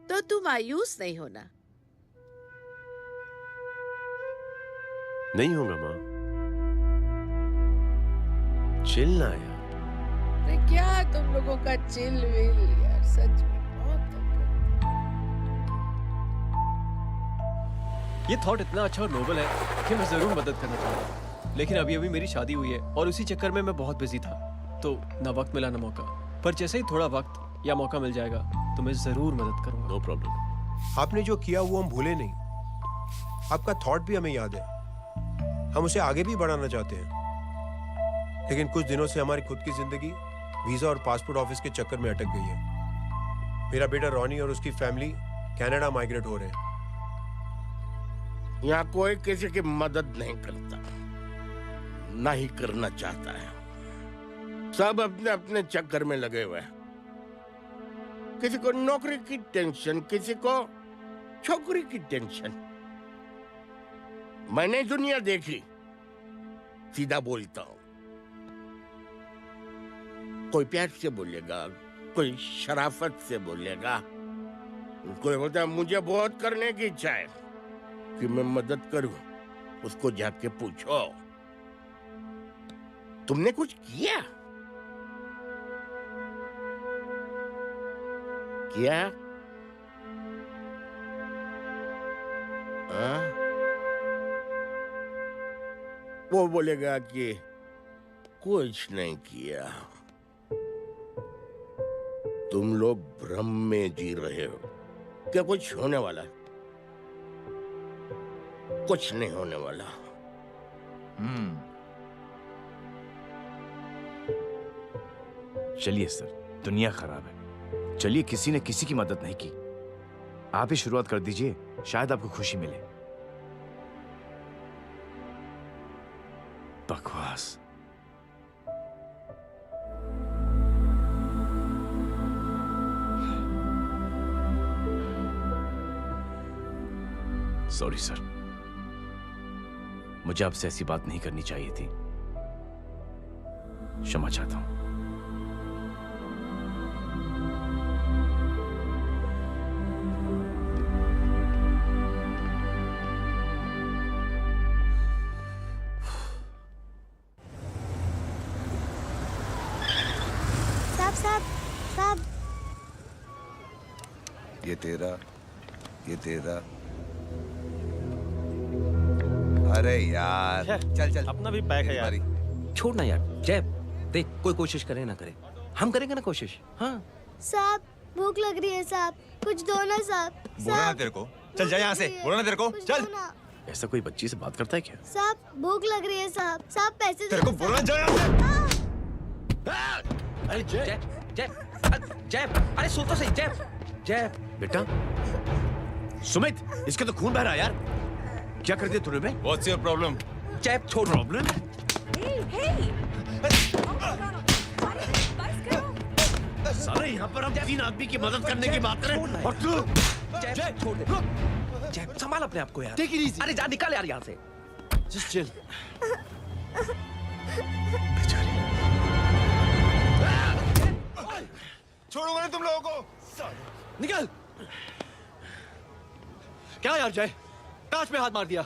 S25: तो तू मायूस नहीं होना।
S20: नहीं होगा माँ, चिल ना यार।
S25: अरे क्या तुम लोगों का चिल विल यार, सच में बहुत
S20: ये थॉट इतना अच्छा और नोबल है कि मैं जरूर मदद करना चाहूंगा, लेकिन अभी अभी मेरी शादी हुई है और उसी चक्कर में मैं बहुत बिजी था, तो ना वक्त मिला ना मौका। पर जैसे ही थोड़ा वक्त या मौका मिल जाएगा तो मैं जरूर मदद करूंगा।
S2: No problem.
S18: आपने जो किया वो हम भूले नहीं, आपका थॉट भी हमें याद है, हम उसे आगे भी बढ़ाना चाहते हैं, लेकिन कुछ दिनों से हमारी खुद की जिंदगी वीजा और पासपोर्ट ऑफिस के चक्कर में अटक गई है। मेरा बेटा रॉनी और उसकी फैमिली कनाडा माइग्रेट हो रहे हैं।
S23: यहाँ कोई किसी की मदद नहीं करता, ना ही करना चाहता है। सब अपने अपने चक्कर में लगे हुए हैं। किसी को नौकरी की टेंशन, किसी को छोकरी की टेंशन। मैंने दुनिया देखी, सीधा बोलता हूं। कोई प्यार से बोलेगा, कोई शराफत से बोलेगा, कोई बोलता है मुझे बहुत करने की इच्छा है कि मैं मदद करूं। उसको जाके पूछो, तुमने कुछ किया? किया? वो बोलेगा कि कुछ नहीं किया। तुम लोग भ्रम में जी रहे हो। क्या कुछ होने वाला? कुछ नहीं होने वाला।
S15: चलिए सर, दुनिया खराब है, चलिए किसी ने किसी की मदद नहीं की, आप ही शुरुआत कर दीजिए, शायद आपको खुशी मिले। बकवास। सॉरी सर, मुझे आपसे ऐसी बात नहीं करनी चाहिए थी, क्षमा चाहता हूं।
S4: साहब,
S6: ये तेरा। अरे यार चल चल,
S1: अपना भी पैक है यार। छोड़ ना यार जय, देख कोई कोशिश करे ना करे, हम करेंगे ना कोशिश। हाँ
S4: साहब भूख लग रही है साहब, कुछ दो ना साहब।
S6: बोला ना तेरे को, चल जा यहाँ से, बोला ना तेरे को, चल।
S15: ऐसा कोई बच्ची से बात करता है क्या?
S4: साहब भूख लग रही है साहब, साहब पैसे
S6: तेरे को बोला जा यहाँ से।
S1: अरे जय जय जय, अरे सुन तो सही जय।
S15: बेटा सुमित, इसके तो खून बह रहा है यार, क्या कर दिया तूने?
S6: What's your problem?
S1: जय छोड़।
S15: प्रॉब्लम? सारे यहाँ पर हम 3 आदमी की मदद करने की बात करें और तू
S1: जय छोड़ दे। जय संभाल अपने आप को यार।
S20: Take it easy.
S1: अरे जा निकल यार यहाँ से।
S20: Just chill.
S6: छोड़ूंगा नहीं तुम लोगों को।
S20: निकल। क्या यार जय, कांच में हाथ मार दिया।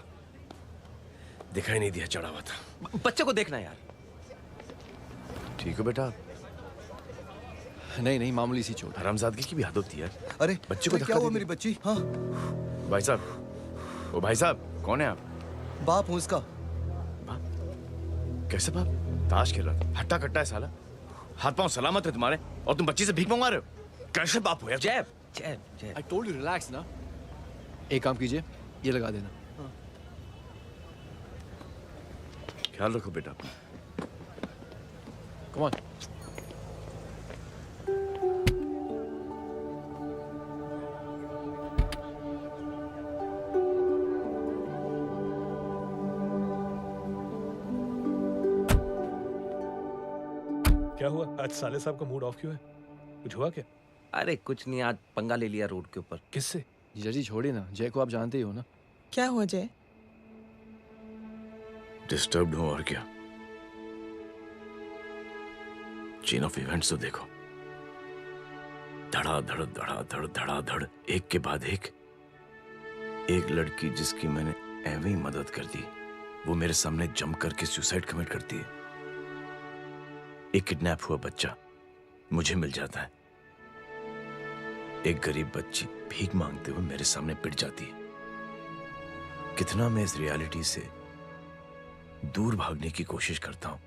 S2: दिखाई नहीं दिया, चढ़ा हुआ था।
S1: बच्चे को देखना यार।
S15: ठीक हो बेटा?
S20: नहीं मामूली सी चोट।
S15: हरामजादगी की भी हद होती है।
S6: अरे
S15: बच्चे को
S6: क्या हुआ मेरी बच्ची? हाँ
S15: भाई साहब, ओ भाई साहब, कौन है आप?
S6: बाप हूँ उसका।
S15: कैसे बाप? ताश खेल रहा था, हट्टा कट्टा है साला, हाथ पांव सलामत है तुम्हारे और तुम बच्ची से भीख मंगवा रहे हो? कैसे बाप हो यार?
S1: जय
S20: I told you relax ना। एक काम कीजिए, ये लगा देना।
S15: ख्याल रखो बेटा अपना।
S20: Come on.
S5: क्या हुआ आज साले साहब का मूड ऑफ क्यों है? कुछ हुआ क्या?
S1: अरे कुछ नहीं, आज पंगा ले लिया रोड के ऊपर।
S5: किससे?
S20: जीजा जी छोड़िए ना, जय को आप जानते ही हो ना।
S8: क्या हुआ जय?
S2: डिस्टर्ब्ड हूं और क्या। चेन ऑफ इवेंट्स तो देखो, धड़ाधड़ धड़ाधड़ धड़ाधड़, एक के बाद एक लड़की जिसकी मैंने एवं ही मदद कर दी, वो मेरे सामने जंप करके सुसाइड कमिट करती है। एक किडनैप हुआ बच्चा मुझे मिल जाता है। एक गरीब बच्ची भीख मांगते हुए मेरे सामने पिट जाती है। कितना मैं इस रियलिटी से दूर भागने की कोशिश करता हूं।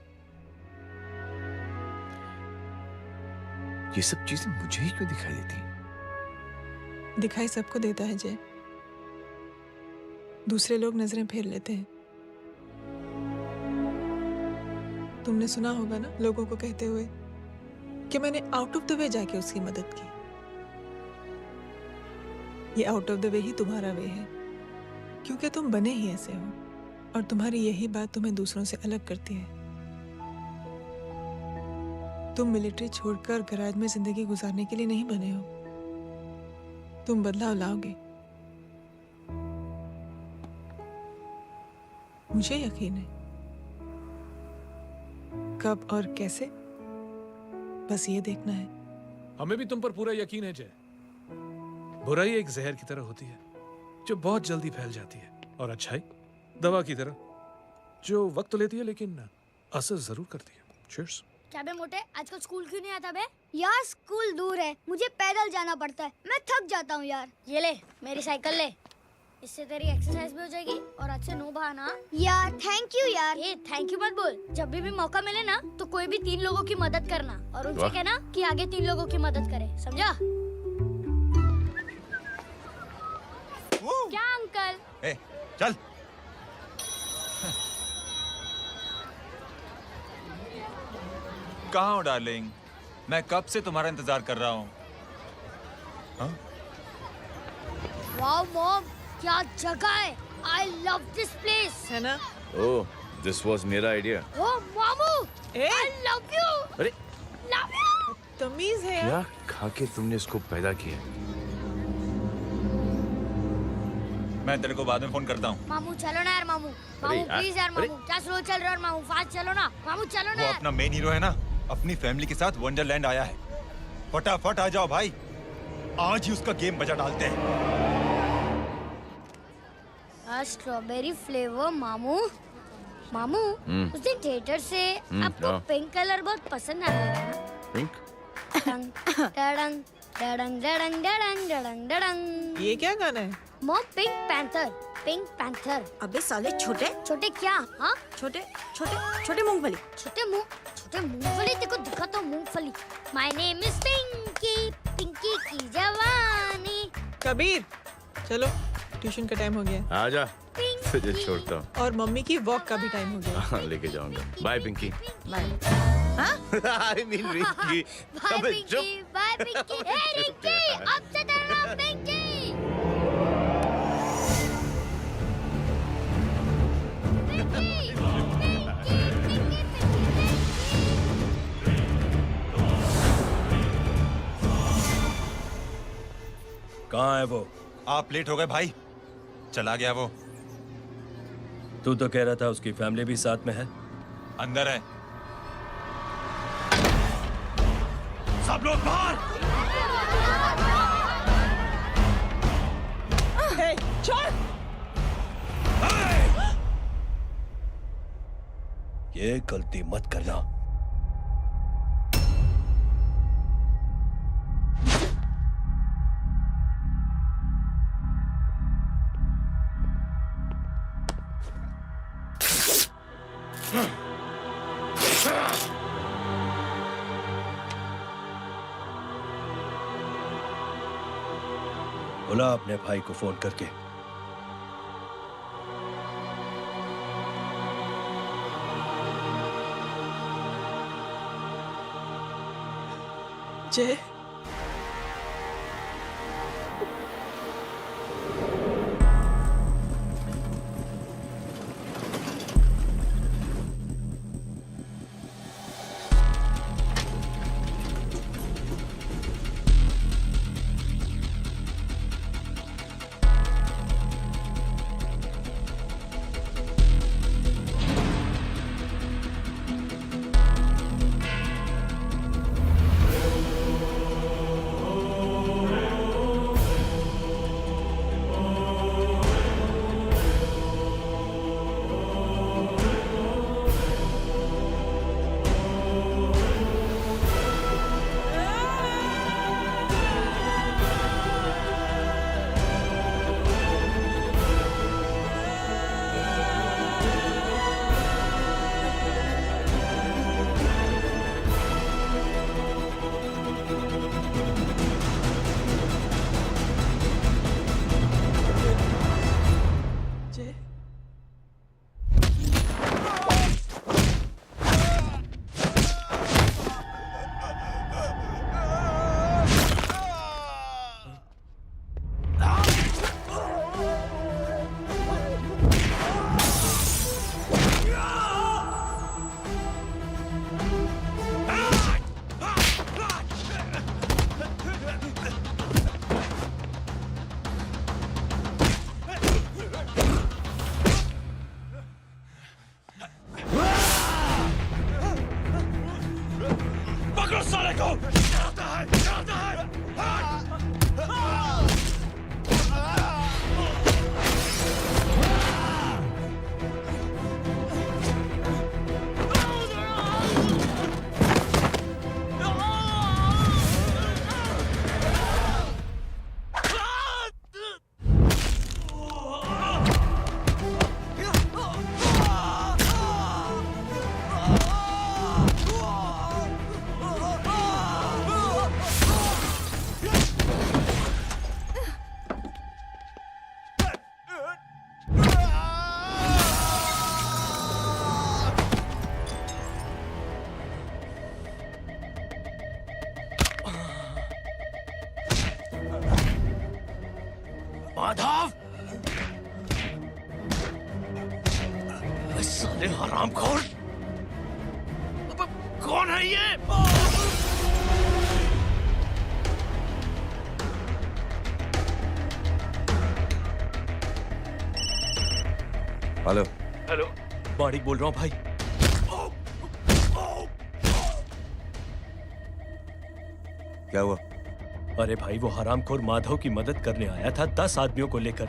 S2: ये सब चीजें मुझे ही क्यों दिखाई देती हैं?
S8: दिखाई सबको देता है जय, दूसरे लोग नजरें फेर लेते हैं। तुमने सुना होगा ना लोगों को कहते हुए कि मैंने आउट ऑफ द वे जाके उसकी मदद की। ये आउट ऑफ द वे ही तुम्हारा वे है, क्योंकि तुम बने ही ऐसे हो और तुम्हारी यही बात तुम्हें दूसरों से अलग करती है। तुम मिलिट्री छोड़कर गैराज में जिंदगी गुजारने के लिए नहीं बने हो। तुम बदलाव लाओगे, मुझे यकीन है। कब और कैसे, बस ये देखना है।
S5: हमें भी तुम पर पूरा यकीन है जय। बुराई एक जहर की तरह होती है जो बहुत जल्दी फैल जाती है, और अच्छाई दवा की तरह जो वक्त तो लेती है लेकिन असर जरूर करती है। चीयर्स।
S4: क्या बे मोटे, आजकल स्कूल क्यों नहीं आता बे? यार स्कूल दूर है, मुझे पैदल जाना पड़ता है, मैं थक जाता हूँ यार। ये ले मेरी साइकिल ले, इससे तेरी एक्सरसाइज भी हो जाएगी और अच्छे नो बहाना। यार थैंक यू यार। ए थैंक यू मत बोल, जब भी मौका मिले ना तो कोई भी 3 लोगों की मदद करना और उनसे कहना कि आगे 3 लोगों की मदद करे, समझा?
S24: क्या अंकल?
S6: ए, चल।
S7: कहाँ हो डार्लिंग? मैं कब से तुम्हारा इंतजार कर रहा हूँ।
S4: वाओ मॉम, क्या जगह है। I love this place.
S8: है ना?
S15: ओह, दिस वाज मेरा आइडिया।
S4: ओ मामू, आई लव यू।
S15: अरे
S4: लव यू।
S8: तमीज है यार।
S15: क्या खा के तुमने इसको पैदा किया?
S7: मैं तेरे को बाद में फोन करता हूँ।
S4: मामू चलो ना यार, मामू मामू प्लीज यार, मामू क्या स्लो चल रहे हो मामू, फास्ट चलो ना मामू, चलो ना
S7: वो
S4: यार।
S7: अपना मेन हीरो है ना, अपनी फैमिली के साथ वंडरलैंड आया है। फटाफट आ जाओ भाई, आज ही उसका गेम बजा डालते हैं।
S4: स्ट्रॉबेरी फ्लेवर मामू। मामू उस दिन थिएटर से आपको
S15: हाँ।
S4: पिंक कलर बहुत पसंद आ रहा है ना?
S15: पिंक?
S4: डडंग डडंग डडंग डडंग डडंग डडंग डडंग।
S8: ये क्या गाना है?
S4: Mom pink panther, pink panther.
S19: अबे साले छोटे
S4: छोटे क्या? हाँ
S19: छोटे छोटे छोटे मूंगफली।
S4: छोटे मूंगफली, देखो दिखा तो मूंगफली। My name is Pinky, Pinky की जवानी।
S8: कबीर चलो, ट्यूशन का टाइम हो गया।
S15: आजा, तुझे छोड़ता हूँ।
S8: और मम्मी की वॉक का भी टाइम हो गया।
S15: हाँ, लेके जाऊंगा। Bye Pinky.
S19: Bye.
S15: I mean Rinky.
S4: Bye Pinky, bye Pinky. ए रिंकी, अब से तेरा नाम पिंकी।
S9: कहाँ है वो?
S7: आप लेट हो गए भाई, चला गया वो।
S9: तू तो कह रहा था उसकी फैमिली भी साथ में है।
S7: अंदर है। सब लोग बाहर।
S8: छोड़।
S9: ये गलती मत करना। बुला अपने भाई को फोन करके।
S8: जय
S2: माधव, साले हरामखोर, कौन है ये?
S15: हेलो
S9: हेलो, माणिक बोल रहा हूँ भाई।
S15: क्या हुआ?
S9: अरे भाई, वो हरामखोर माधव की मदद करने आया था 10 आदमियों को लेकर,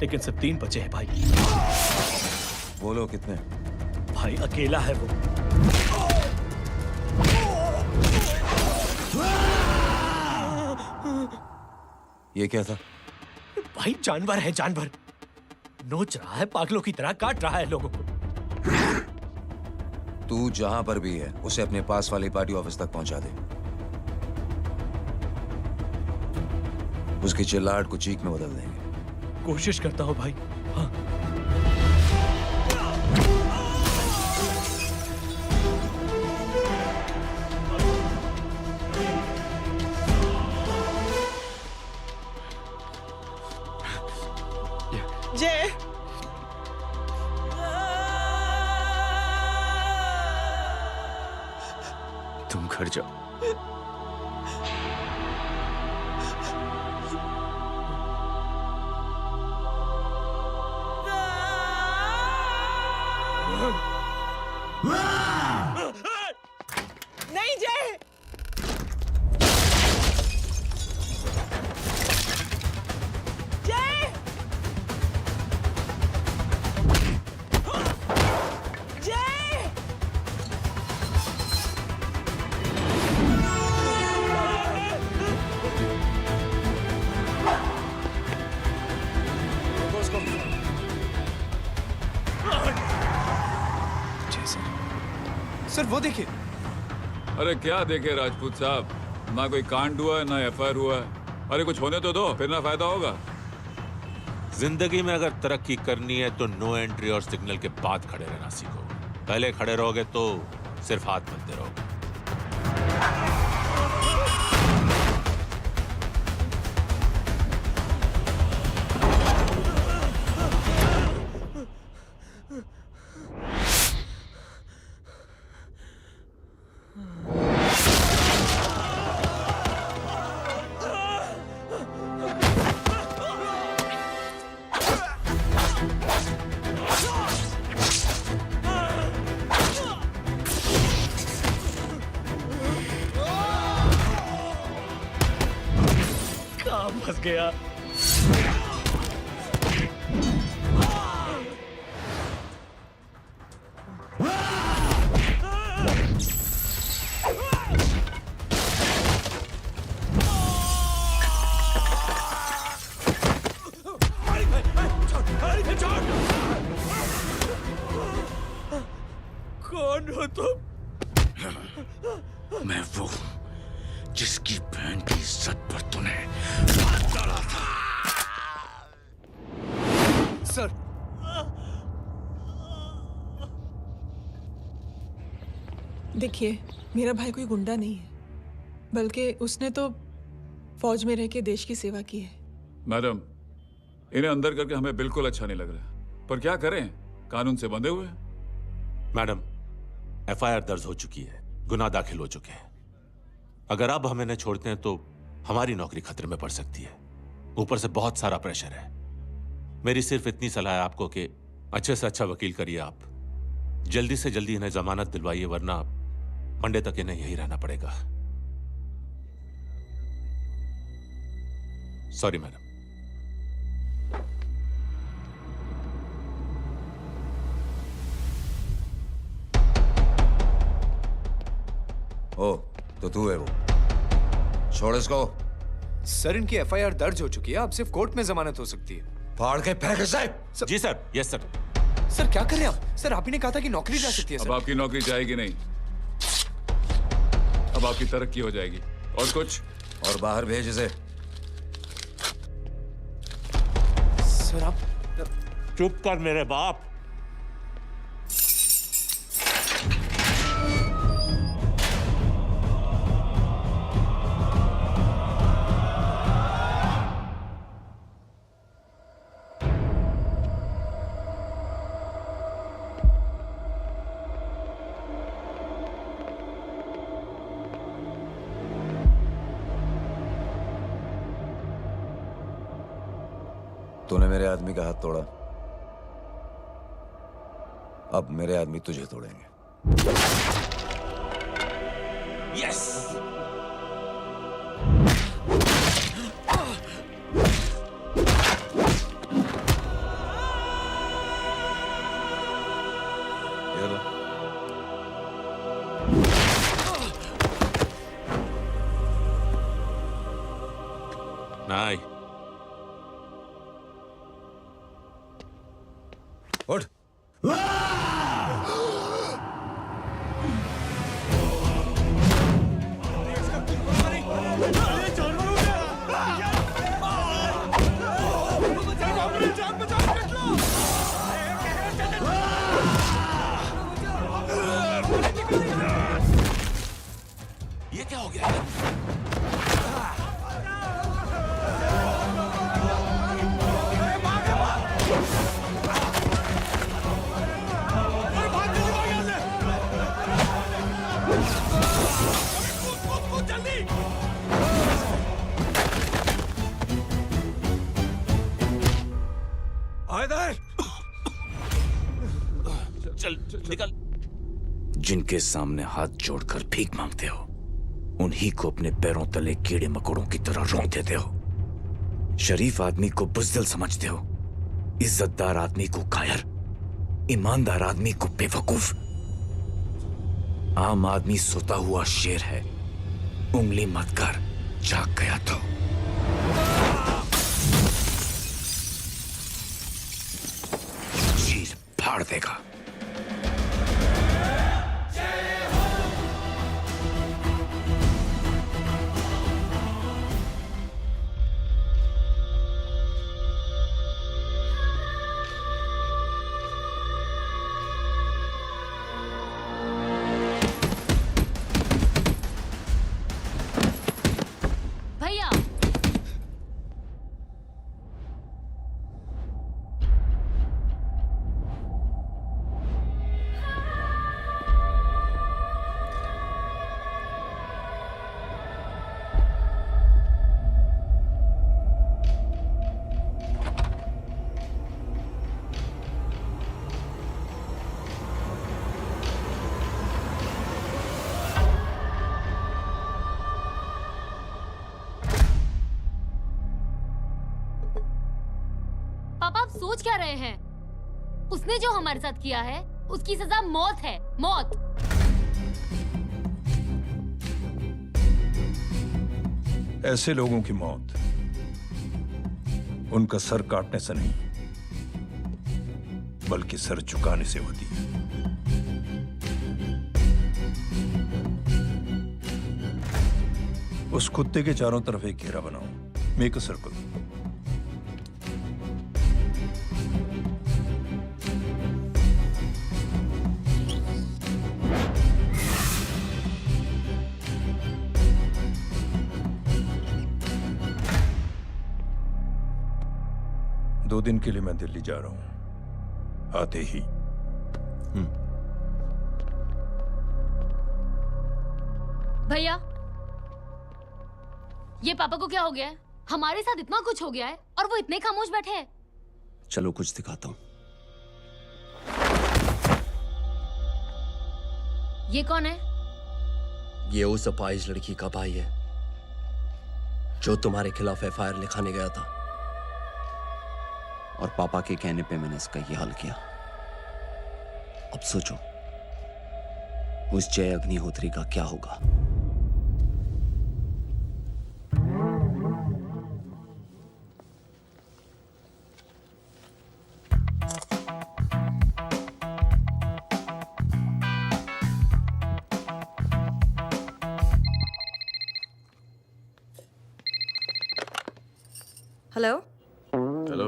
S9: लेकिन सिर्फ 3 बचे हैं भाई।
S15: बोलो कितने?
S9: भाई अकेला है वो।
S15: ये क्या था?
S9: भाई जानवर है, जानवर। नोच रहा है, पागलों की तरह काट रहा है लोगों को।
S15: तू जहां पर भी है उसे अपने पास वाले पार्टी ऑफिस तक पहुंचा दे। उसकी चिल्लाहट को चीख में बदल देंगे।
S9: कोशिश करता हूं भाई। हाँ।
S8: जय
S2: तुम घर जाओ।
S8: नहीं जय, जय, जय,
S5: सर वो देखिए।
S10: अरे क्या देखे राजपूत साहब, ना कोई कांड हुआ है ना एफआईआर हुआ है। अरे कुछ होने तो दो, फिर ना फायदा होगा।
S11: जिंदगी में अगर तरक्की करनी है तो नो एंट्री और सिग्नल के बाद खड़े रहना सीखो। पहले खड़े रहोगे तो सिर्फ हाथ मिलते रहोगे।
S9: फंस गया।
S5: कौन हो तुम?
S15: मैं वो जिसकी बहन की इज्जत पर तूने हाथ डाला था।
S5: सर,
S8: देखिए, मेरा भाई कोई गुंडा नहीं है, बल्कि उसने तो फौज में रह के देश की सेवा की है।
S10: मैडम, इन्हें अंदर करके हमें बिल्कुल अच्छा नहीं लग रहा, पर क्या करें, कानून से बंधे हुए हैं।
S11: मैडम, एफआईआर दर्ज हो चुकी है, गुनाह दाखिल हो चुके हैं। अगर अब हम इन्हें छोड़ते हैं तो हमारी नौकरी खतरे में पड़ सकती है। ऊपर से बहुत सारा प्रेशर है। मेरी सिर्फ इतनी सलाह है आपको कि अच्छे से अच्छा वकील करिए आप। जल्दी से जल्दी इन्हें जमानत दिलवाइए, वरना मंडे तक इन्हें यही रहना पड़ेगा। Sorry madam.
S12: ओ, तो तू है वो। छोड़ इसको।
S13: सर, इनकी एफआईआर दर्ज हो चुकी है, अब सिर्फ कोर्ट में जमानत हो सकती है।
S12: फाड़ के फेंक साहब।
S11: जी सर। Yes sir.
S13: सर क्या कर रहे हैं आप? सर, आप ही ने कहा था कि नौकरी जा सकती है।
S10: अब आपकी नौकरी जाएगी नहीं, अब आपकी तरक्की हो जाएगी। और कुछ?
S12: और बाहर भेज इसे।
S13: सर आप
S11: चुप कर मेरे बाप।
S12: तूने मेरे आदमी का हाथ तोड़ा, अब मेरे आदमी तुझे तोड़ेंगे।
S11: यस।
S12: ये लो।
S11: नहीं।
S12: उठ।
S11: ये क्या हो गया? चल निकल।
S15: जिनके सामने हाथ जोड़कर भीख मांगते हो, उन्हीं को अपने पैरों तले कीड़े मकोड़ों की तरह रौंद देते हो। शरीफ आदमी को बुज़दिल समझते हो, इज्जतदार आदमी को कायर, ईमानदार आदमी को बेवकूफ। आम आदमी सोता हुआ शेर है, उंगली मत कर, जाग गया तो। चीर फाड़ देगा।
S24: भैया,
S3: सोच क्या रहे हैं? उसने जो हमारे साथ किया है उसकी सजा मौत है, मौत।
S18: ऐसे लोगों की मौत उनका सर काटने से नहीं बल्कि सर झुकाने से होती है। उस कुत्ते के चारों तरफ एक घेरा बनाओ, मेक अ सर्कल। दो दिन के लिए मैं दिल्ली जा रहा हूं, आते ही।
S3: भैया, ये पापा को क्या हो गया है? हमारे साथ इतना कुछ हो गया है और वो इतने खामोश बैठे हैं।
S12: चलो कुछ दिखाता हूं।
S3: ये कौन है?
S12: ये उस अपाहिज लड़की का भाई है जो तुम्हारे खिलाफ एफआईआर लिखाने गया था, और पापा के कहने पे मैंने इसका ये हाल किया। अब सोचो उस जय अग्निहोत्री का क्या होगा।
S19: हेलो।
S15: हेलो,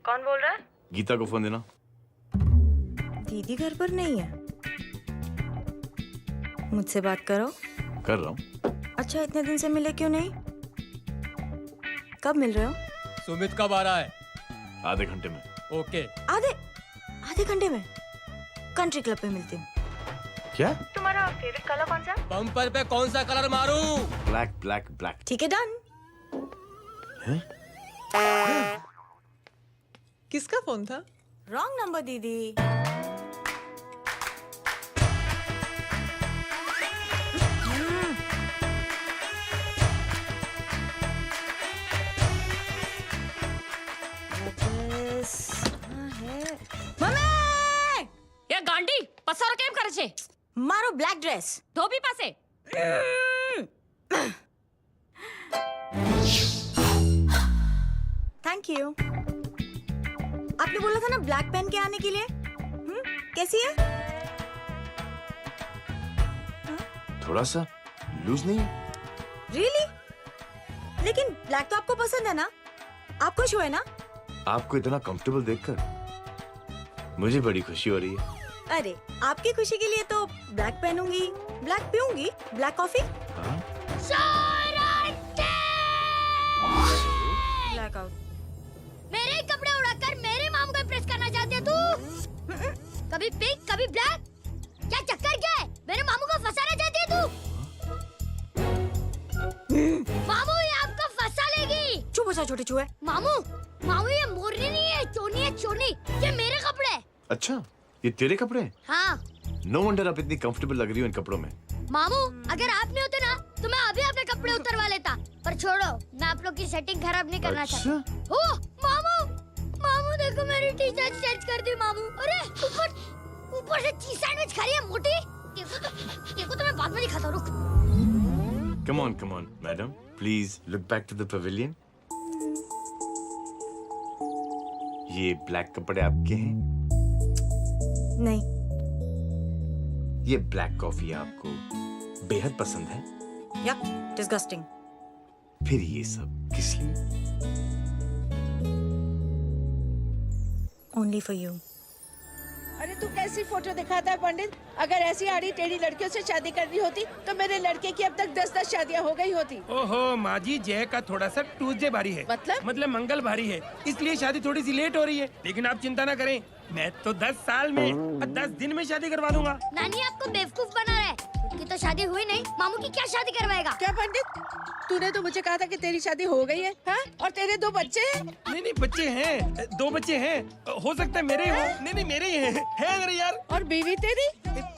S19: कौन बोल रहा है?
S15: गीता को फोन देना।
S19: दीदी घर पर नहीं है। मुझसे बात करो।
S15: कर रहा हूँ।
S19: अच्छा, इतने दिन से मिले क्यों नहीं? कब मिल रहे हो?
S20: सुमित कब आ रहा है?
S15: आधे घंटे में।
S20: ओके।
S19: आधे घंटे में कंट्री क्लब पे मिलती हूँ।
S15: क्या?
S19: तुम्हारा फेवरेट कलर कौन सा?
S20: बम्पर पे कौन सा कलर मारूं?
S15: Black black black.
S19: ठीक है, डन।
S8: किसका फोन था?
S19: रॉन्ग नंबर दीदी।
S3: ये गांडी पसारो केम करे छे?
S19: मारो ब्लैक ड्रेस
S3: धोबी पासे।
S19: Thank you. आपने बोला था ना ब्लैक पेन के आने के लिए। कैसी है?
S15: थोड़ा सा लूज नहीं है?
S19: रियली? लेकिन ब्लैक तो आपको पसंद है ना? आप खुश हुए ना?
S15: आपको इतना कंफर्टेबल देखकर मुझे बड़ी खुशी हो रही है।
S19: अरे, आपकी खुशी के लिए तो ब्लैक पहनूंगी, ब्लैक पीऊंगी, ब्लैक कॉफी। Black out.
S4: मेरे कपड़े उड़ाकर मेरे मामू को इम्प्रेस करना चाहती है तू? कभी पिंक, कभी ब्लैक, क्या चक्कर क्या है? मेरे मामू को फंसाना चाहती है तू? मामू, ये आपको फंसा लेगी।
S19: चुप हो जा छोटे चूहे।
S4: मामू, मामू ये मोरनी नहीं है, चोनी है, चोनी। ये मेरे कपड़े हैं।
S15: अच्छा, ये तेरे कपड़े हैं?
S4: हाँ।
S15: नो वंडर आप इतनी कंफर्टेबल लग रही हो इन कपड़ों में।
S4: मामू, अगर आप नहीं होते ना तो मैं अभी अपने कपड़े उतरवा लेता। पर छोड़ो, मैं आप लोग की सेटिंग खराब नहीं करना चाहता। ओ मामू, मामू देखो मेरी टी शर्ट चेंज कर दी मामू। अरे ऊपर से चीज सैंडविच खा रही है मोटी। देखो तो मैं बाद में दिखाता हूँ, रुक।
S15: Come on, madam. Please look back to the pavilion. ये ब्लैक कपड़े आपके हैं?
S19: नहीं।
S15: ये ब्लैक कॉफी आपको बेहद पसंद है?
S19: या डिस्गस्टिंग।
S15: फिर ये सब किस लिए?
S19: Only for you.
S25: अरे तू कैसी फोटो दिखाता है पंडित? अगर ऐसी आड़ी टेढ़ी लड़कियों से शादी करनी होती तो मेरे लड़के की अब तक 10-10 शादियां हो गई होती।
S5: ओहो माँ जी, जय का थोड़ा सा ट्यूसडे भारी है। मतलब मंगल भारी है, इसलिए शादी थोड़ी सी लेट हो रही है। लेकिन आप चिंता ना करें, मैं तो 10 साल में और 10 दिन में शादी करवा दूंगा।
S4: नानी आपको बेवकूफ बना रहा है। की तो शादी हुई नहीं, मामू की क्या शादी करवाएगा?
S25: क्या पंडित, तूने तो मुझे कहा था कि तेरी शादी हो गई है, हाँ? और तेरे 2 बच्चे हैं?
S5: नहीं बच्चे हैं, 2 बच्चे हैं, हो सकता है मेरे ही हो। नहीं मेरे ही हैं, है मेरे यार।
S25: और बीवी तेरी?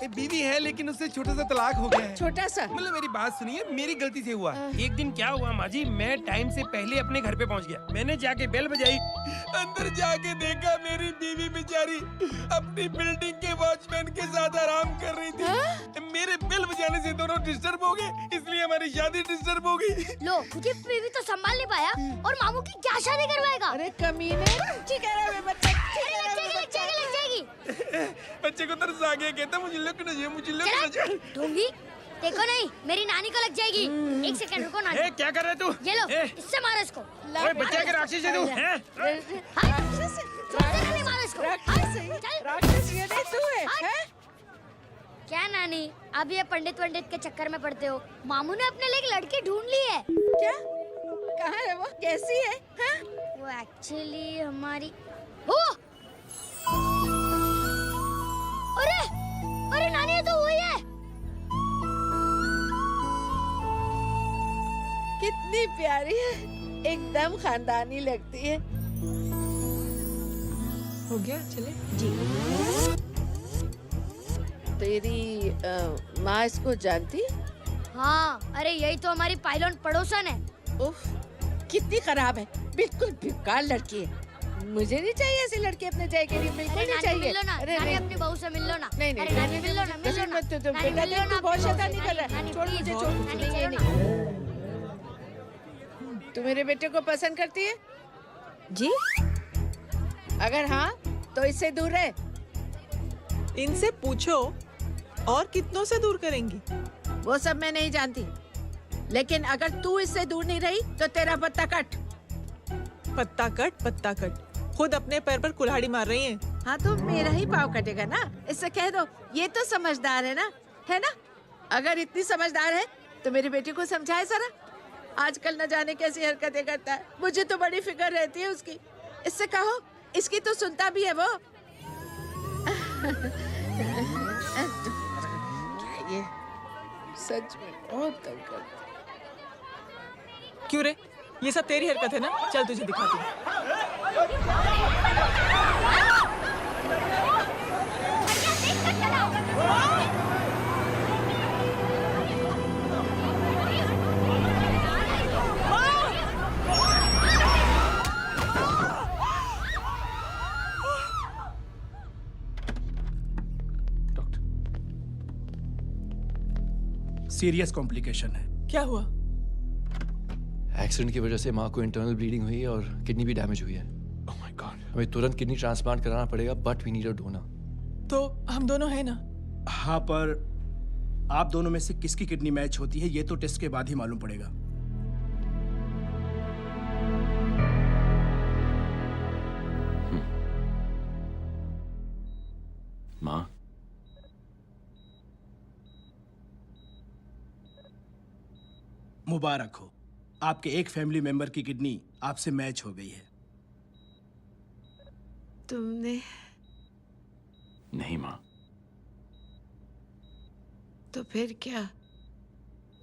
S5: बीवी है लेकिन उससे छोटा सा तलाक हो गया है।
S25: छोटा सा?
S5: मतलब मेरी बात सुनिए, मेरी गलती से हुआ। एक दिन क्या हुआ माँ जी, मैं टाइम से पहले अपने घर पे पहुँच गया। मैंने जाके बेल बजाई, अंदर जाके देखा मेरी बीवी बेचारी अपनी बिल्डिंग के वॉचमैन के साथ आराम कर रही थी। मेरे बेल बजाने से दोनों डिस्टर्ब हो गए, इसलिए हमारी शादी डिस्टर्ब हो गई।
S4: लो, तुझे बीवी तो संभाल नहीं पाया और मामू की क्या शादी करवाएगा?
S25: अरे कमीने, ठीक है बच्चा,
S5: बच्चे को तरस आ गया, कहता मुझे लगना चाहिए, मुझे लगना चाहिए।
S4: ढोंगी, देखो नहीं, मेरी नानी को लग जाएगी। 1 सेकंड रुको नानी।
S5: क्या कर रहे तू?
S4: ये लो, इससे मारो इसको।
S5: ओए बच्चे के राक्षस है तू, हैं?
S4: मारो इसको।
S25: राक्षस ये नहीं तू है, हैं?
S4: क्या नानी, अब ये पंडित के चक्कर में पड़ते हो? मामू ने अपने लिए एक लड़की ढूंढ ली है।
S25: क्या? कहाँ है वो? कैसी है? हाँ?
S4: वो एक्चुअली हमारी अरे नानी, ये तो वही है।
S25: कितनी प्यारी है, एकदम खानदानी लगती है।
S8: हो गया, चले
S25: जी। तेरी माँ इसको जानती?
S4: हाँ, अरे यही तो हमारी पायलट पड़ोसन है।
S25: उफ, कितनी खराब है, बिल्कुल बेकार लड़की है। मुझे नहीं चाहिए ऐसी लड़की अपने जय के लिए, बिल्कुल नहीं चाहिए।
S4: मिलो ना,
S25: अरे
S4: नानी
S25: नहीं,
S4: अपनी बहू से मिल लो ना।
S25: नहीं
S4: अरे नानी मिल लो ना, मिल लो ना।
S25: बेटा देख, तू बहुत शैतानी कर रहा है। छोड़ मुझे, छोड़। नहीं। तू मेरे बेटे को पसंद करती है? जी? अगर हाँ, तो इससे दूर रहे।
S8: इनसे पूछो, और कितनों से दूर करेंगी?
S25: वो सब मैं नहीं जानती, लेकिन अगर तू इससे दूर नहीं रही तो तेरा पत्ता कट।
S8: पत्ता कट, खुद अपने पैर पर कुल्हाड़ी मार रही हैं।
S25: हाँ तो मेरा ही पाँव कटेगा ना, इससे कह दो। ये तो समझदार है ना, है ना? अगर इतनी समझदार है तो मेरी बेटी को समझाए जरा। आजकल न जाने कैसी हरकतें करता है, मुझे तो बड़ी फिक्र रहती है उसकी। इससे कहो, इसकी तो सुनता भी है वो। क्या ये सच में बहुत तंग करता।
S8: क्यों रे, ये सब तेरी हरकत है ना? चल तुझे दिखाती हूँ।
S14: सीरियस कॉम्प्लिकेशन है।
S8: क्या हुआ?
S16: एक्सीडेंट की वजह से माँ को इंटरनल ब्लीडिंग हुई है और किडनी भी डैमेज हुई है।
S14: Oh my god.
S16: हमें तुरंत किडनी ट्रांसप्लांट कराना पड़ेगा, but we need a donor.
S8: तो हम दोनों हैं ना?
S14: हाँ, पर आप दोनों में से किसकी किडनी मैच होती है ये तो टेस्ट के बाद ही मालूम पड़ेगा।
S15: माँ,
S14: मुबारक हो, आपके एक फैमिली मेंबर की किडनी आपसे मैच हो गई है।
S25: तुमने?
S15: नहीं माँ।
S25: तो फिर क्या?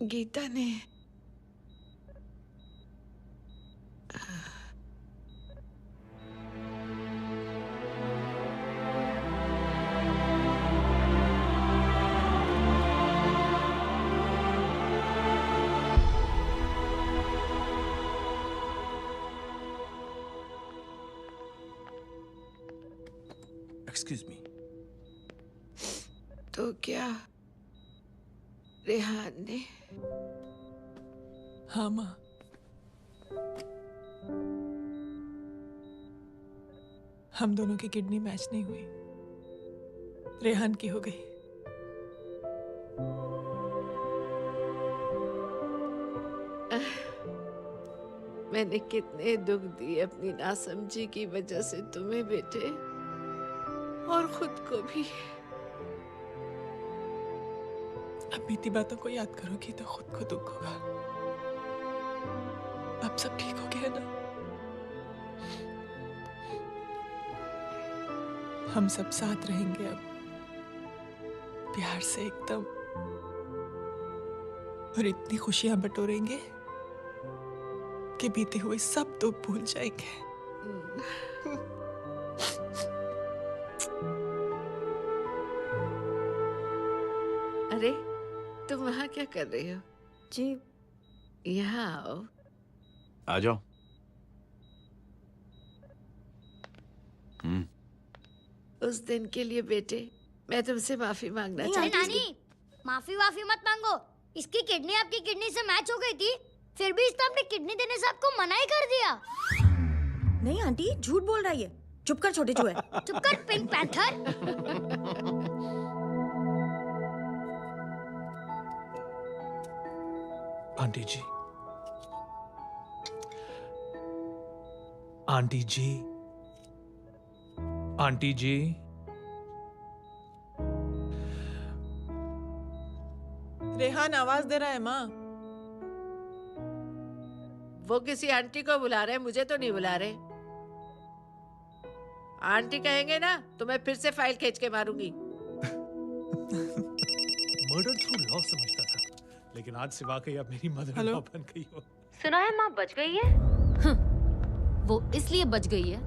S25: गीता ने?
S14: Excuse me.
S25: तो क्या रेहान ने?
S8: हाँ माँ, हम दोनों की किडनी मैच नहीं हुई, रेहान की हो गई।
S25: मैंने कितने दुख दिए अपनी नासमझी की वजह से तुम्हें बेटे, और खुद को भी।
S8: अब बीती बातों को याद करोगी तो खुद को दुख होगा। अब सब ठीक हो गया ना? हम सब साथ रहेंगे अब, प्यार से एकदम और इतनी खुशियां बटोरेंगे कि बीते हुए सब दुख भूल जाएंगे।
S25: अरे तुम वहाँ क्या कर रही हो?
S19: जी
S25: यहाँ आओ।
S15: आ जाओ।
S25: उस दिन के लिए बेटे मैं तुमसे माफी मांगना
S4: नहीं,
S25: चाहती हूँ।
S4: नानी माफी वाफी मत मांगो। इसकी किडनी आपकी किडनी से मैच हो गई थी, फिर भी इसने अपनी किडनी देने से आपको मना ही कर दिया।
S19: नहीं आंटी, झूठ बोल रही है। चुप कर छोटे चूहे।
S4: चुप कर पिंक पैंथर।
S5: आंटी जी, आंटी जी, आंटी जी,
S8: रेहान आवाज दे रहा है माँ।
S25: वो किसी आंटी को बुला रहे हैं, मुझे तो नहीं बुला रहे। आंटी कहेंगे ना तो मैं फिर से फाइल खींच के मारूंगी।
S9: मर्डर थ्रू लॉ समझता था, लेकिन आज से वाकई अब मेरी मदर इन लॉ बन गई हो।
S24: सुना है माँ बच गई है।
S3: वो इसलिए बच गई है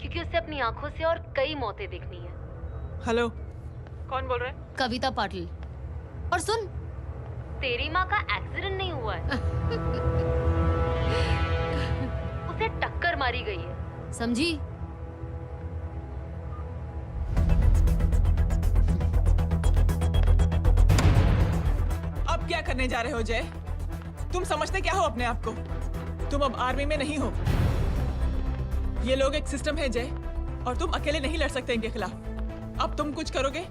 S24: क्योंकि उसे अपनी आंखों से और कई मौतें देखनी है।
S8: हेलो, कौन बोल रहा है?
S3: कविता पाटिल। और सुन,
S24: तेरी माँ का एक्सीडेंट नहीं हुआ है, उसे टक्कर मारी गई है,
S3: समझी?
S8: अब क्या करने जा रहे हो जय? तुम समझते क्या हो अपने आप को? तुम अब आर्मी में नहीं हो। ये लोग एक सिस्टम है जय, और तुम अकेले नहीं लड़ सकते इनके खिलाफ। अब तुम कुछ करोगे,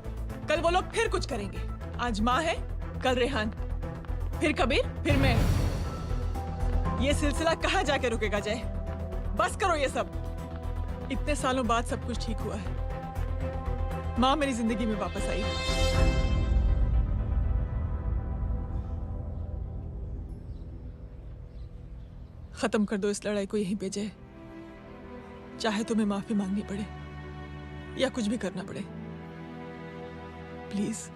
S8: कल वो लोग फिर कुछ करेंगे। आज माँ है, कल रेहान, फिर कबीर, फिर मैं। ये सिलसिला कहाँ जाके रुकेगा जय? बस करो ये सब। इतने सालों बाद सब कुछ ठीक हुआ है। माँ मेरी जिंदगी में वापस आई। खत्म कर दो इस लड़ाई को यहीं पे जय। चाहे तुम्हें माफी मांगनी पड़े या कुछ भी करना पड़े, प्लीज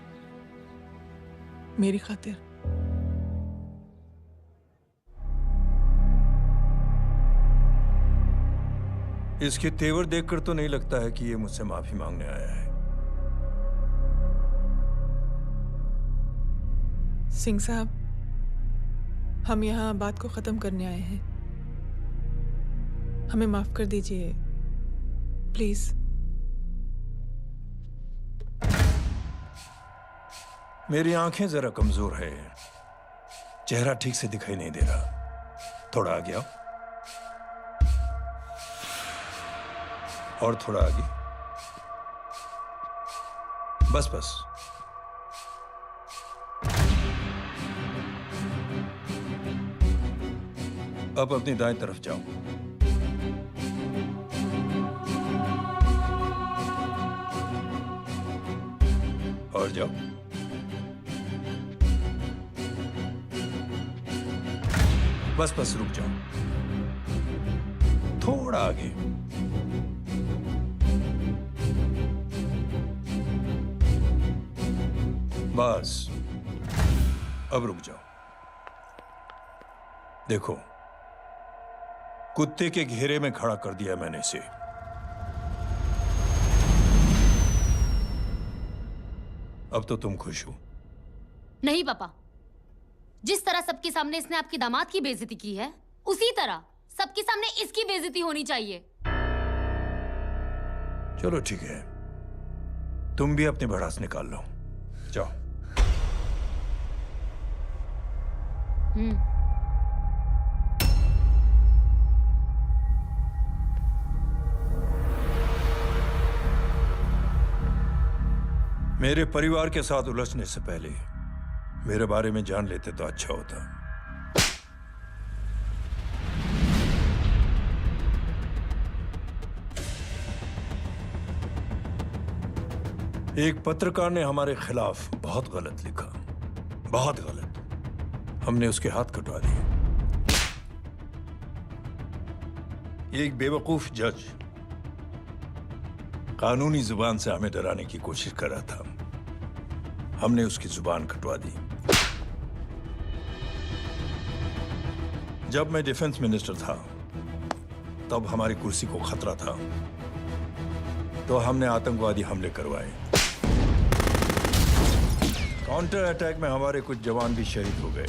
S8: मेरी खातिर।
S18: इसके तेवर देखकर तो नहीं लगता है कि ये मुझसे माफी मांगने आया है।
S8: सिंह साहब, हम यहाँ बात को खत्म करने आए हैं। हमें माफ कर दीजिए प्लीज।
S18: मेरी आंखें जरा कमजोर है, चेहरा ठीक से दिखाई नहीं दे रहा। थोड़ा आगे आओ, और थोड़ा आगे। बस बस। अब अपनी दाएं तरफ जाओ। और जाओ। बस बस रुक जाओ, थोड़ा आगे। बस अब रुक जाओ। देखो, कुत्ते के घेरे में खड़ा कर दिया मैंने इसे। अब तो तुम खुश हो?
S3: नहीं पापा, जिस तरह सबके सामने इसने आपकी दामाद की बेइज्जती की है, उसी तरह सबके सामने इसकी बेइज्जती होनी चाहिए।
S18: चलो ठीक है, तुम भी अपनी भड़ास निकाल लो। जाओ। मेरे परिवार के साथ उलझने से पहले मेरे बारे में जान लेते तो अच्छा होता। एक पत्रकार ने हमारे खिलाफ बहुत गलत लिखा, बहुत गलत। हमने उसके हाथ कटवा दिए। एक बेवकूफ जज कानूनी जुबान से हमें डराने की कोशिश कर रहा था। हमने उसकी जुबान कटवा दी।
S7: जब मैं डिफेंस मिनिस्टर था तब हमारी कुर्सी को खतरा था, तो हमने आतंकवादी हमले करवाए। काउंटर अटैक में हमारे कुछ जवान भी शहीद हो गए।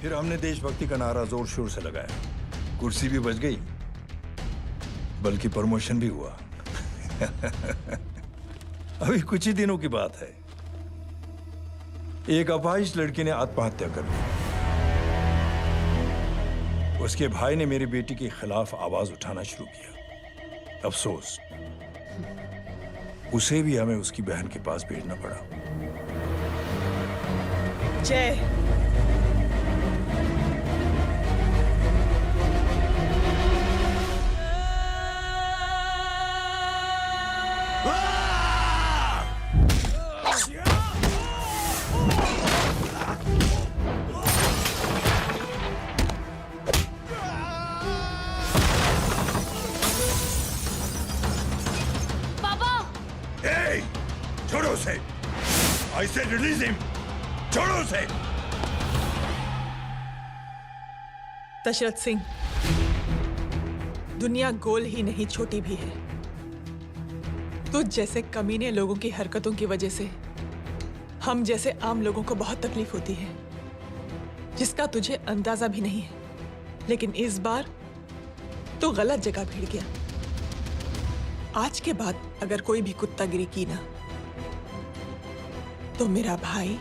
S7: फिर हमने देशभक्ति का नारा जोर शोर से लगाया, कुर्सी भी बच गई, बल्कि प्रमोशन भी हुआ। अभी कुछ ही दिनों की बात है, एक अपाहिज लड़की ने आत्महत्या कर ली। उसके भाई ने मेरी बेटी के खिलाफ आवाज उठाना शुरू किया। अफसोस, उसे भी हमें उसकी बहन के पास भेजना पड़ा।
S8: जय,
S7: छोड़ो उसे! I said release him! छोड़ो उसे!
S8: दशरथ सिंह, दुनिया गोल ही नहीं छोटी भी है। तुझ जैसे कमीने लोगों की हरकतों की वजह से हम जैसे आम लोगों को बहुत तकलीफ होती है, जिसका तुझे अंदाजा भी नहीं है। लेकिन इस बार तू गलत जगह भिड़ गया। आज के बाद अगर कोई भी कुत्तागिरी की ना, तो मेरा भाई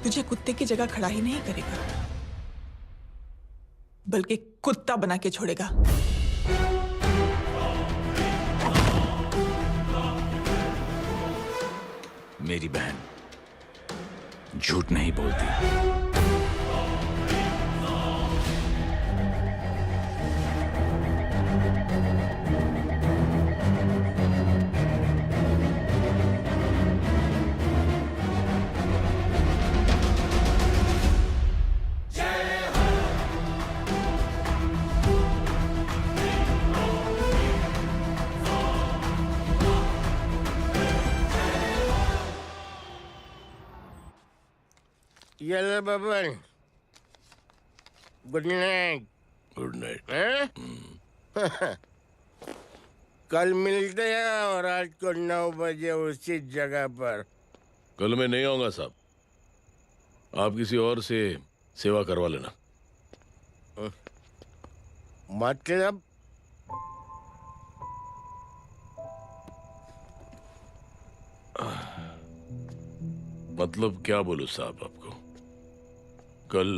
S8: तुझे कुत्ते की जगह खड़ा ही नहीं करेगा, बल्कि कुत्ता बना के छोड़ेगा।
S2: मेरी बहन झूठ नहीं बोलती।
S1: Yellow Baban, good night.
S2: Good night.
S1: कल मिलते हैं और रात को 9 बजे उसी जगह पर।
S17: कल मैं नहीं आऊंगा साहब, आप किसी और से सेवा करवा लेना।
S1: मतलब?
S17: मतलब क्या बोलूं साहब आपको। कल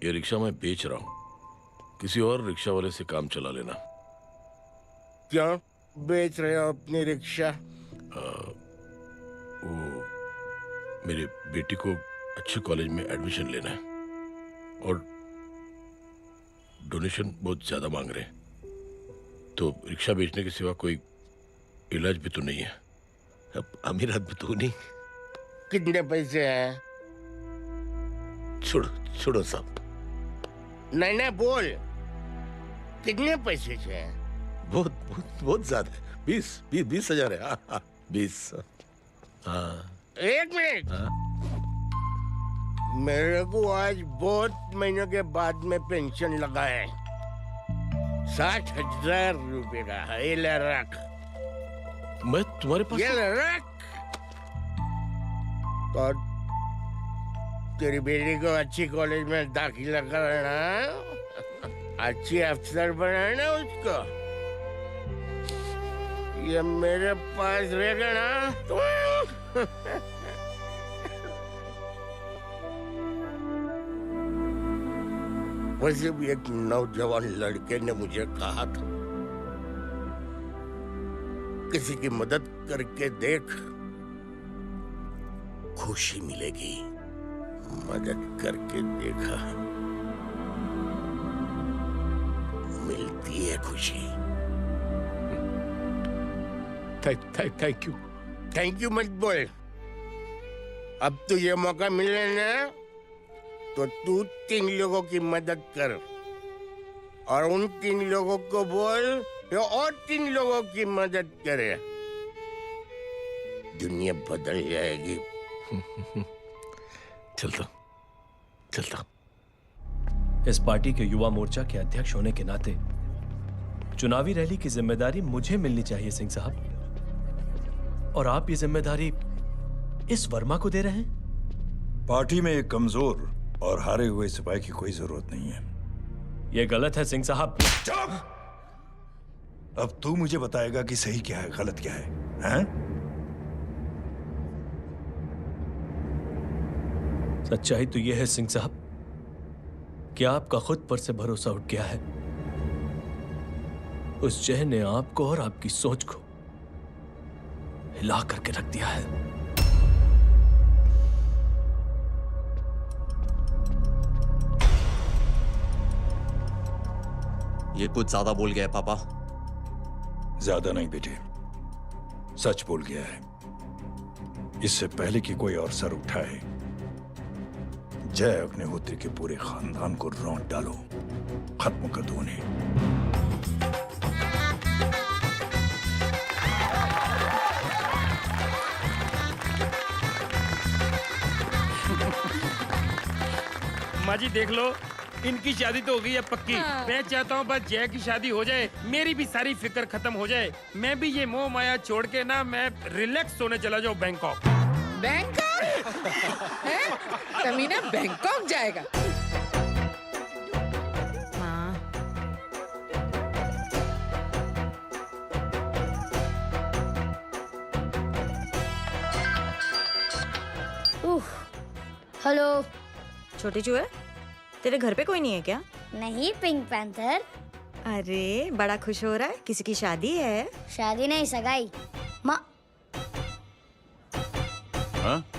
S17: ये रिक्शा मैं बेच रहा हूं, किसी और रिक्शा वाले से काम चला लेना।
S1: क्यों बेच रहे हो अपनी रिक्शा?
S17: वो मेरे बेटी को अच्छे कॉलेज में एडमिशन लेना है और डोनेशन बहुत ज्यादा मांग रहे हैं, तो रिक्शा बेचने के सिवा कोई इलाज भी तो नहीं है। अब अमीर आदमी तो नहीं।
S1: कितने पैसे हैं?
S17: छोड़ो छोड़ो साहब।
S1: नहीं नहीं बोल, कितने पैसे हैं?
S17: बहुत बहुत बहुत ज्यादा है। 20 हजार है। हाँ 20। हाँ
S1: 1 मिनट। मेरे को आज बहुत महीनों के बाद में पेंशन लगा है, 60,000 रुपए का। ये ले रख।
S17: मैं तुम्हारे पास?
S1: ये ले रख। और तेरी बेटी को अच्छी कॉलेज में दाखिला कराना, अच्छी अफसर बनाना उसको। ये मेरे पास रहेगा ना तो वैसे भी एक नौजवान लड़के ने मुझे कहा था, किसी की मदद करके देख, खुशी मिलेगी। मदद करके देखा, मिलती है खुशी।
S17: Thank you.
S1: थैंक यू मत बोल। अब तो ये मौका मिले ना, तो तू 3 लोगों की मदद कर और उन 3 लोगों को बोल जो और 3 लोगों की मदद करे। दुनिया बदल जाएगी।
S17: चलता चलता।
S9: इस पार्टी के युवा मोर्चा के अध्यक्ष होने के नाते चुनावी रैली की जिम्मेदारी मुझे मिलनी चाहिए सिंह साहब, और आप ये जिम्मेदारी इस वर्मा को दे रहे हैं।
S7: पार्टी में एक कमजोर और हारे हुए सिपाही की कोई जरूरत नहीं है।
S9: यह गलत है सिंह साहब।
S7: अब तू मुझे बताएगा कि सही क्या है, गलत क्या है, हैं?
S9: सच्चाई तो यह है सिंह साहब कि आपका खुद पर से भरोसा उठ गया है। उस जय ने आपको और आपकी सोच को हिला करके रख दिया है।
S12: ये कुछ ज्यादा बोल गया है पापा।
S7: ज्यादा नहीं बेटे, सच बोल गया है। इससे पहले कि कोई और सर उठाए, जय अग्निहोत्री के पूरे खानदान को रौंद डालो, खत्म कर दो उन्हें।
S5: माँ जी देख लो, इनकी शादी तो हो गई है पक्की। मैं चाहता हूँ बस जय की शादी हो जाए, मेरी भी सारी फिक्र खत्म हो जाए। मैं भी ये मोह माया छोड़ के ना मैं रिलैक्स होने चला जाऊँ बैंकॉक।
S25: बैंकॉक? कमीना बैंकॉक जाएगा?
S4: हेलो
S19: छोटे चूहे, तेरे घर पे कोई नहीं है क्या?
S4: नहीं, पिंक पैंथर।
S19: अरे बड़ा खुश हो रहा है, किसी की शादी है?
S4: शादी नहीं, सगाई। माँ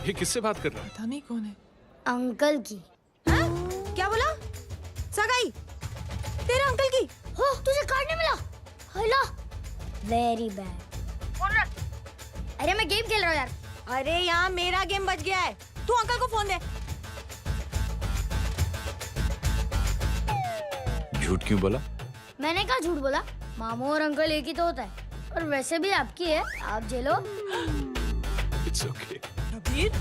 S6: ये किससे बात कर रहा है?
S8: पता नहीं कौन है।
S4: अंकल की।
S19: क्या बोला? सगाई तेरे अंकल की?
S4: हो, तुझे कार्ड नहीं मिला? Hello, very bad. फोन रख। अरे मैं गेम खेल रहा हूँ यार।
S19: अरे यहाँ मेरा गेम बच गया है, तू अंकल को फोन दे।
S2: झूठ क्यों बोला?
S4: मैंने कहा झूठ बोला? मामू और अंकल एक ही तो होता है, और वैसे भी आपकी है, आप झेलो।
S6: It's okay.
S8: कबीर,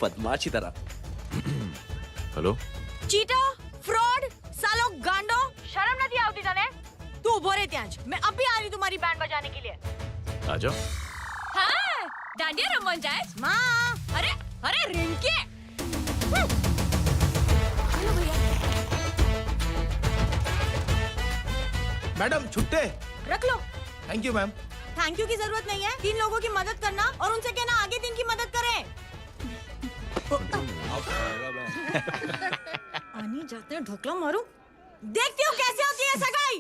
S12: बदमाशी तरह।
S2: हेलो,
S19: चीटा, फ्रॉड, सालो गांडो, शर्म नहीं आती तने? तू उभो रे त्यांज, मैं अभी आ रही तुम्हारी बैंड बजाने के लिए।
S2: आ जाओ।
S19: हाँ, डांडिया रमन जाए। माँ, अरे अरे रिंकी। हेलो भैया।
S14: मैडम छुट्टे
S19: रख लो।
S14: Thank you ma'am.
S19: Thank you की जरूरत नहीं है, 3 लोगों की मदद करना और उनसे कहना आगे 3 की मदद करें। आनी जाते हैं ढोकला मारूं। देखती हूँ कैसे होती है सगाई।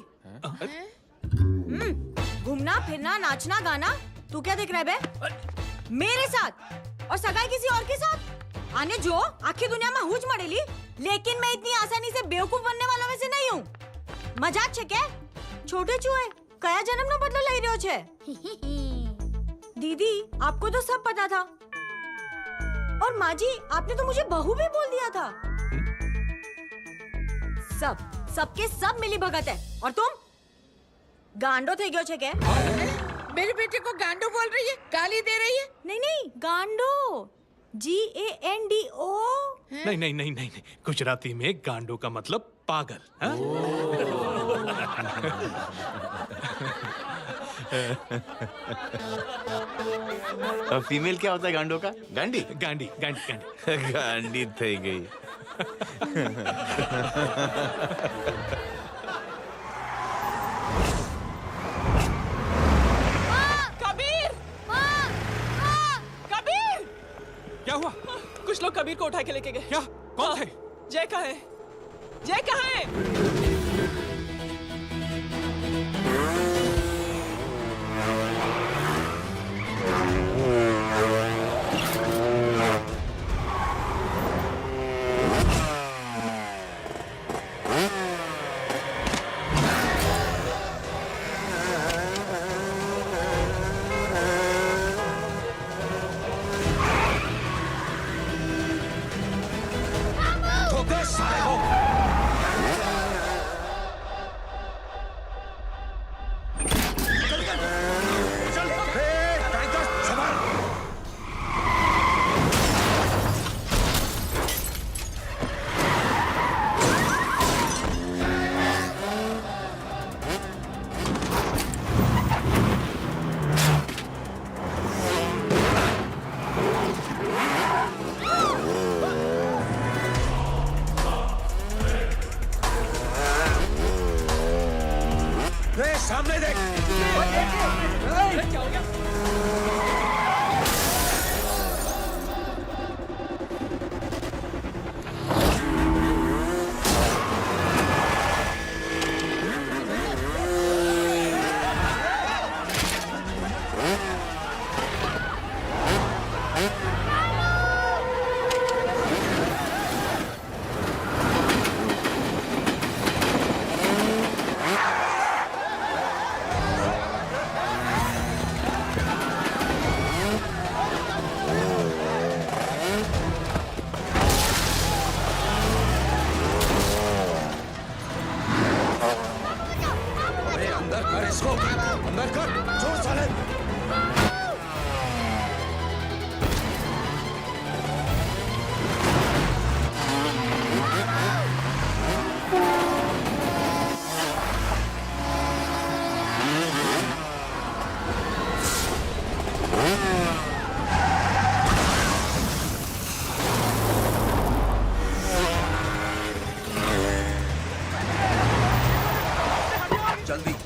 S19: घूमना फिरना नाचना गाना, तू क्या देख रहा है बे? मेरे साथ और सगाई किसी और के साथ? आने जो आखिर दुनिया में हुज मड़ेली, लेकिन मैं इतनी आसानी से बेवकूफ बनने वालों में से नहीं हूँ। मजाक छे क्या? छोटे चूहे कया जन्म नो बदलो लई रह्यो छे? दीदी आपको तो सब पता था, और माँ जी आपने तो मुझे बहू भी बोल दिया था। सबके सब मिली भगत है, और तुम गांडो थे गयो छे क्या?
S25: मेरे बेटे को गांडो बोल रही है, गाली दे रही है?
S19: नहीं गांडो, GANDO।
S6: नहीं नहीं नहीं नहीं, गुजराती में गांडो का मतलब पागल।
S15: और फीमेल क्या होता है गांडो का? गांडी
S6: गांडी गांडी गांडी
S15: गांडी थई गई।
S8: कबीर! कबीर!
S6: क्या हुआ?
S8: कुछ लोग कबीर को उठा के लेके गए।
S6: क्या? कौन थे?
S8: जय कहाँ है? जय कहाँ है?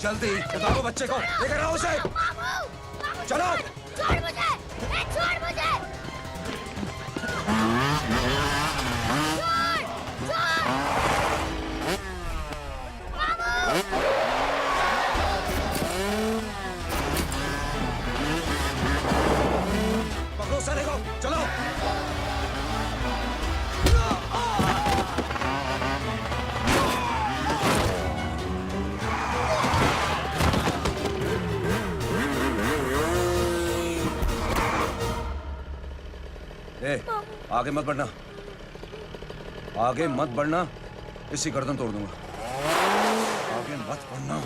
S7: जल्दी बताओ बच्चे को, लेकर आओ उसे। चलो।
S4: छोड़ मुझे, छोड़ मुझे।
S7: पकड़ो साले को, चलो। ए, आगे मत बढ़ना, आगे मत बढ़ना, इसी गर्दन तोड़ दूंगा। आगे मत बढ़ना।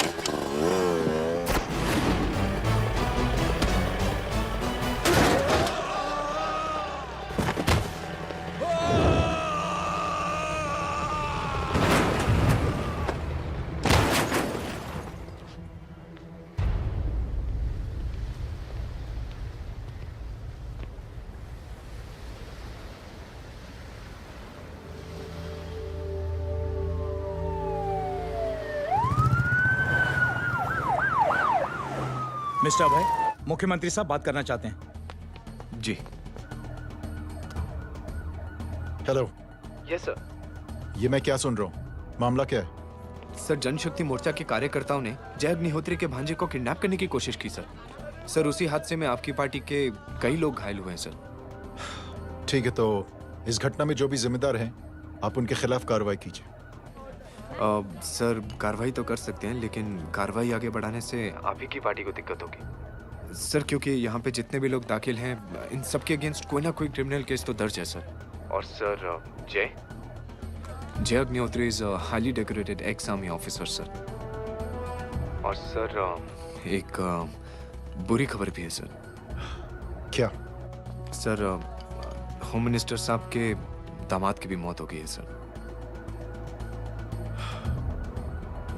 S10: मिस्टर अभय, मुख्यमंत्री साहब बात करना चाहते हैं।
S6: जी।
S13: हेलो।
S16: Yes sir.
S13: ये मैं क्या सुन रहा हूँ? मामला क्या है?
S16: सर, जनशक्ति मोर्चा के कार्यकर्ताओं ने जय अग्निहोत्री के भांजे को किडनैप करने की कोशिश की सर। सर, उसी हादसे में आपकी पार्टी के कई लोग घायल हुए हैं सर।
S13: ठीक है, तो इस घटना में जो भी जिम्मेदार हैं, आप उनके खिलाफ कार्रवाई कीजिए।
S16: सर, कार्रवाई तो कर सकते हैं, लेकिन कार्रवाई आगे बढ़ाने से आप ही की पार्टी को दिक्कत होगी सर, क्योंकि यहाँ पे जितने भी लोग दाखिल हैं, इन सबके अगेंस्ट कोई ना कोई क्रिमिनल केस तो दर्ज है सर। और सर, जय Agnihotri is highly decorated ex army officer sir. और सर, एक बुरी खबर भी है सर।
S13: क्या?
S16: सर, होम मिनिस्टर साहब के दामाद की भी मौत हो गई है सर।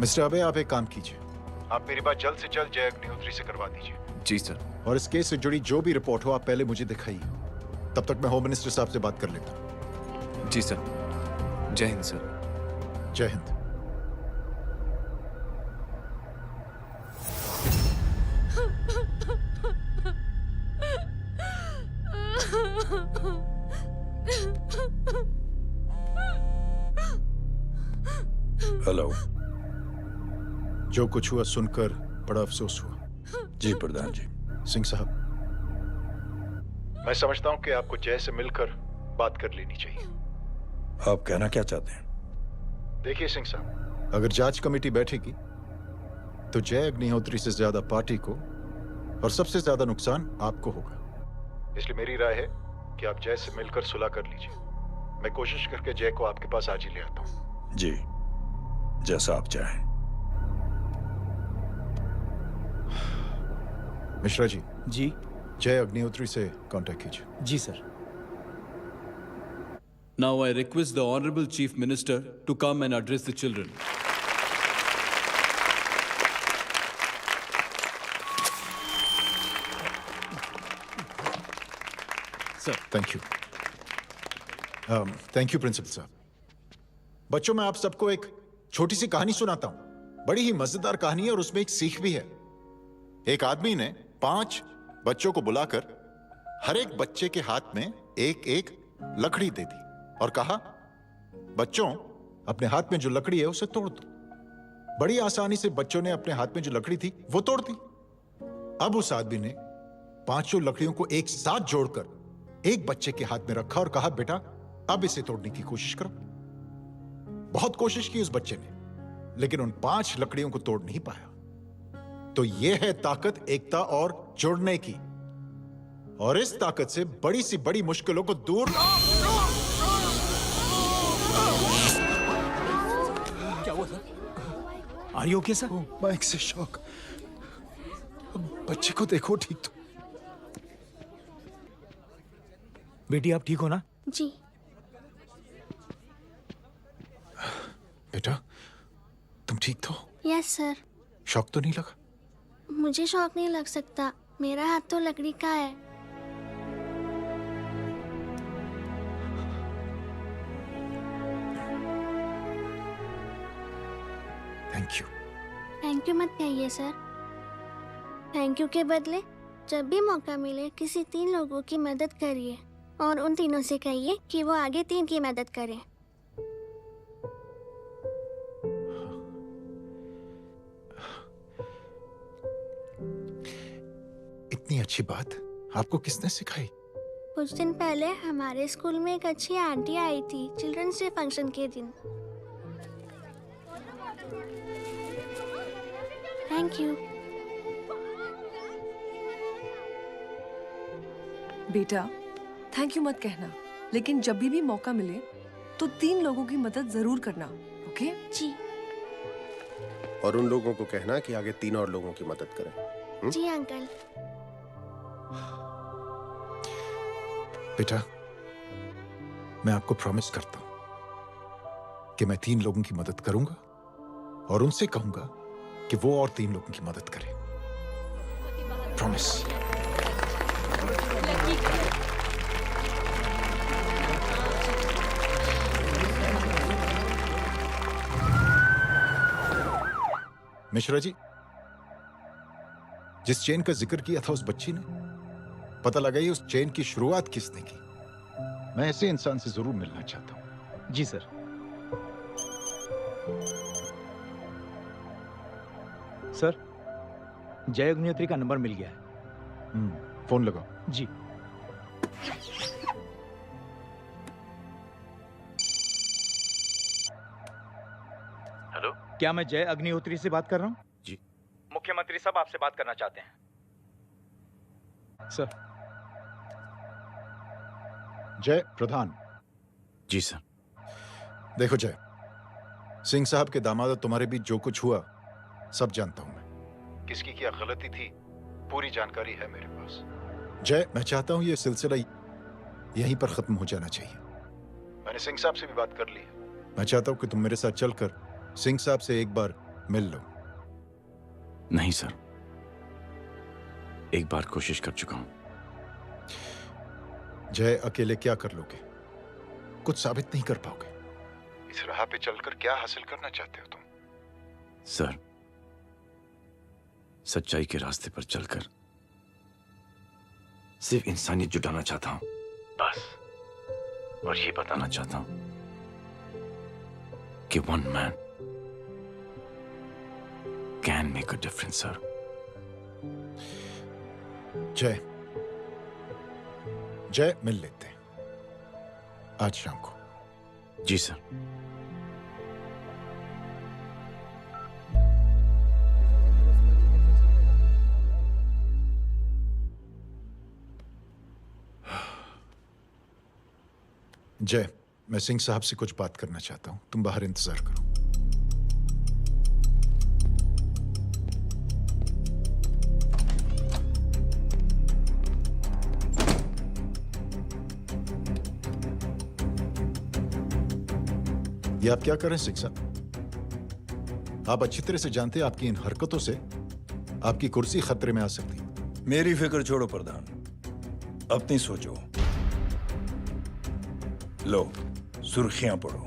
S13: मिस्टर अबे, आप एक काम कीजिए, आप मेरी बात जल्द से जल्द जय अग्निहोत्री से करवा दीजिए।
S16: जी सर।
S13: और इस केस से जुड़ी जो भी रिपोर्ट हो, आप पहले मुझे दिखाइए। तब तक मैं होम मिनिस्टर साहब से बात कर लेता हूँ।
S16: जी सर। जय हिंद सर।
S13: जय हिंद। हेलो। जो कुछ हुआ सुनकर बड़ा अफसोस हुआ।
S7: जी प्रधान जी।
S13: सिंह साहब, मैं समझता हूं कि आपको जय से मिलकर बात कर लेनी चाहिए।
S7: आप कहना क्या चाहते हैं?
S13: देखिए सिंह साहब, अगर जांच कमेटी बैठेगी तो जय अग्निहोत्री से ज्यादा पार्टी को और सबसे ज्यादा नुकसान आपको होगा। इसलिए मेरी राय है कि आप जय से मिलकर सुलह कर लीजिए। मैं कोशिश करके जय को आपके पास आज ही ले आता हूं।
S7: जी, जैसा आप चाहें।
S13: मिश्रा जी।
S10: जी।
S13: जय अग्निहोत्री से कांटेक्ट कीजिए।
S10: जी sir.
S21: Now I request the Honorable Chief Minister to come and address the children.
S13: Sir, thank you. Thank you principal साहब। बच्चों, मैं आप सबको एक छोटी सी कहानी सुनाता हूं। बड़ी ही मजेदार कहानी है और उसमें एक सीख भी है। एक आदमी ने 5 बच्चों को बुलाकर हर एक बच्चे के हाथ में एक एक लकड़ी दे दी और कहा, बच्चों, अपने हाथ में जो लकड़ी है उसे तोड़ दो। बड़ी आसानी से बच्चों ने अपने हाथ में जो लकड़ी थी वो तोड़ दी। अब उस आदमी ने 5 लकड़ियों को एक साथ जोड़कर एक बच्चे के हाथ में रखा और कहा, बेटा, अब इसे तोड़ने की कोशिश करो। बहुत कोशिश की उस बच्चे ने, लेकिन उन 5 लकड़ियों को तोड़ नहीं पाया। तो यह है ताकत एकता और जुड़ने की। और इस ताकत से बड़ी सी बड़ी मुश्किलों को दूर।
S10: क्या हुआ sir? Are you okay sir?
S13: Mic से शॉक। बच्चे को देखो ठीक तो।
S10: बेटी, आप ठीक हो ना?
S4: जी।
S13: बेटा, तुम ठीक तो?
S4: Yes sir.
S13: शॉक तो नहीं लगा?
S4: मुझे शौक नहीं लग सकता, मेरा हाथ तो लकड़ी का है।
S13: Thank you.
S4: थैंक यू मत कहिए सर। थैंक यू के बदले जब भी मौका मिले किसी 3 लोगों की मदद करिए और उन तीनों से कहिए कि वो आगे 3 की मदद करें।
S13: इतनी अच्छी बात आपको किसने सिखाई?
S4: कुछ दिन पहले हमारे स्कूल में एक अच्छी आंटी आई थी चिल्ड्रंस डे फंक्शन के दिन। Thank you.
S11: बेटा थैंक यू मत कहना, लेकिन जब भी मौका मिले तो 3 लोगों की मदद जरूर करना, ओके?
S4: जी।
S18: और उन लोगों को कहना कि आगे 3 और लोगों की मदद करें।
S4: जी अंकल।
S13: बेटा, मैं आपको प्रॉमिस करता हूं कि मैं 3 लोगों की मदद करूंगा और उनसे कहूंगा कि वो और 3 लोगों की मदद करें। प्रॉमिस। मिश्रा जी, जिस चेन का जिक्र किया था उस बच्ची ने, पता लगाइए उस चेन की शुरुआत किसने की। मैं ऐसे इंसान से जरूर मिलना चाहता हूं।
S10: जी सर। सर, जय अग्निहोत्री का नंबर मिल गया है।
S13: फोन लगाओ।
S10: जी।
S15: हेलो,
S10: क्या मैं जय अग्निहोत्री से बात कर रहा हूँ?
S15: जी।
S10: मुख्यमंत्री साहब आपसे बात करना चाहते हैं। सर।
S13: जय प्रधान।
S15: जी सर।
S13: देखो जय, सिंह साहब के दामाद तुम्हारे बीच जो कुछ हुआ सब जानता हूं मैं। किसकी क्या गलती थी पूरी जानकारी है मेरे पास। जय, मैं चाहता हूं ये सिलसिला यहीं पर खत्म हो जाना चाहिए। मैंने सिंह साहब से भी बात कर ली है। मैं चाहता हूं कि तुम मेरे साथ चलकर सिंह साहब से एक बार मिल लो।
S2: नहीं सर, एक बार कोशिश कर चुका हूं।
S13: जय, अकेले क्या कर लोगे? कुछ साबित नहीं कर पाओगे। इस राह पे चलकर क्या हासिल करना चाहते हो तुम?
S2: सर, सच्चाई के रास्ते पर चलकर सिर्फ इंसानियत जुटाना चाहता हूं, बस। और ये बताना चाहता हूं कि one man can make a difference sir.
S13: जय, जय, मिल लेते हैं आज शाम को।
S2: जी सर।
S13: जय, मैं सिंह साहब से कुछ बात करना चाहता हूं। तुम बाहर इंतजार करो। ये आप क्या कर रहे हैं सिंह साहब? आप अच्छी तरह से जानते हैं आपकी इन हरकतों से आपकी कुर्सी खतरे में आ सकती है।
S7: मेरी फिक्र छोड़ो प्रधान, अपनी सोचो। लो, सुर्खियां पढ़ो।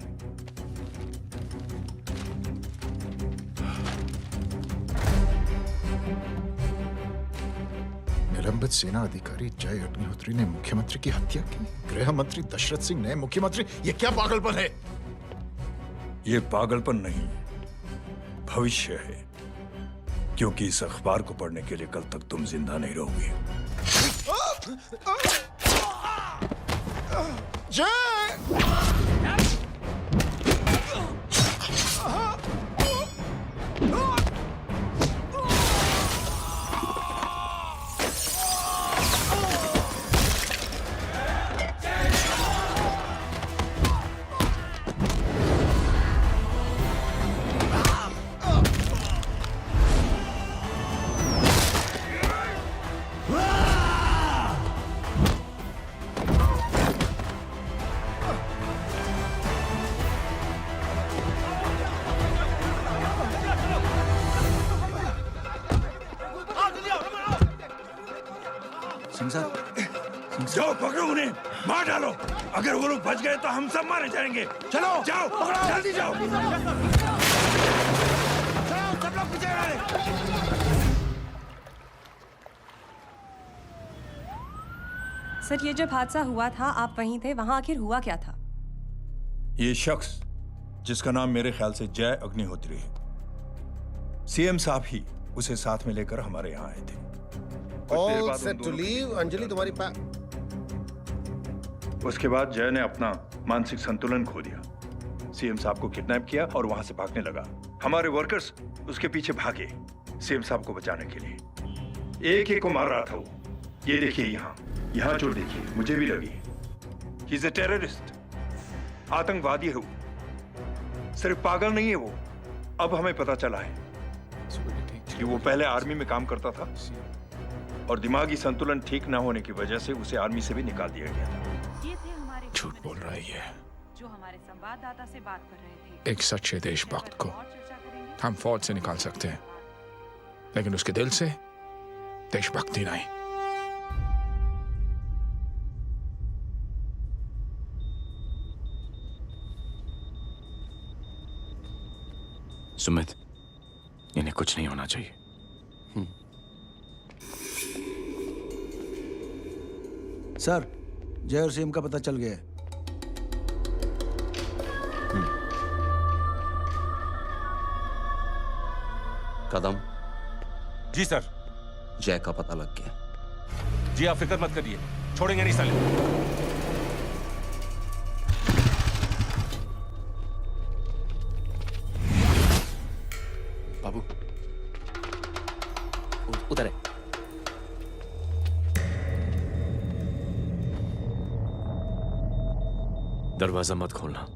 S13: निलंबित सेना अधिकारी जय अग्निहोत्री ने मुख्यमंत्री की हत्या की। गृह मंत्री दशरथ सिंह ने मुख्यमंत्री, ये क्या पागलपन है?
S7: ये पागलपन नहीं, भविष्य है, क्योंकि इस अखबार को पढ़ने के लिए कल तक तुम जिंदा नहीं रहोगे।
S20: जाओ पकड़ो उन्हें, मार डालो। अगर वो लोग बच गए तो हम सब मारे जाएंगे। चलो जाओ, जल्दी जाओ।
S1: सब लोग पीछे
S3: सर, ये जब हादसा हुआ था आप वहीं थे, वहां आखिर हुआ क्या था?
S7: ये शख्स जिसका नाम मेरे ख्याल से जय अग्निहोत्री है, सीएम साहब ही उसे साथ में लेकर हमारे यहाँ आए थे।
S17: All set to leave. Anjali तुम्हारी
S7: उसके बाद जय ने अपना मानसिक संतुलन खो दिया, सीएम साहब को किडनैप किया और वहां से भागने लगा। हमारे वर्कर्स उसके पीछे भागे सीएम साहब को बचाने के लिए। एक को मार रहा था वो। ये देखिए यहाँ चोट देखिए, मुझे भी लगी। ही इज अ टेररिस्ट, आतंकवादी है वो, सिर्फ पागल नहीं है वो। अब हमें पता चला है कि वो पहले आर्मी में काम करता था और दिमागी संतुलन ठीक न होने की वजह से उसे आर्मी से भी निकाल दिया गया था।
S22: झूठ बोल रहा है
S3: जो हमारे संवाददाता से बात कर रहे थे।
S22: एक सच्चे देशभक्त को हम फौज से निकाल सकते हैं, लेकिन उसके दिल से देशभक्ति नहीं।
S2: सुमित, इन्हें कुछ नहीं होना चाहिए।
S17: सर, जय और सीएम का पता चल गया है।
S12: कदम।
S23: जी सर।
S12: जय का पता लग गया।
S23: जी आप फिक्र मत करिए, छोड़ेंगे नहीं साले।
S12: बाबू उधर है।
S2: दरवाजा मत खोलना।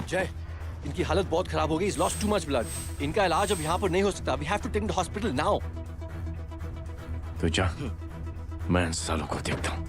S12: जय, इनकी हालत बहुत खराब हो गई। He's lost too much blood. इनका इलाज अब यहाँ पर नहीं हो सकता। We have to take him to hospital now.
S2: तो जा, मैं इन सालों को देखता हूँ।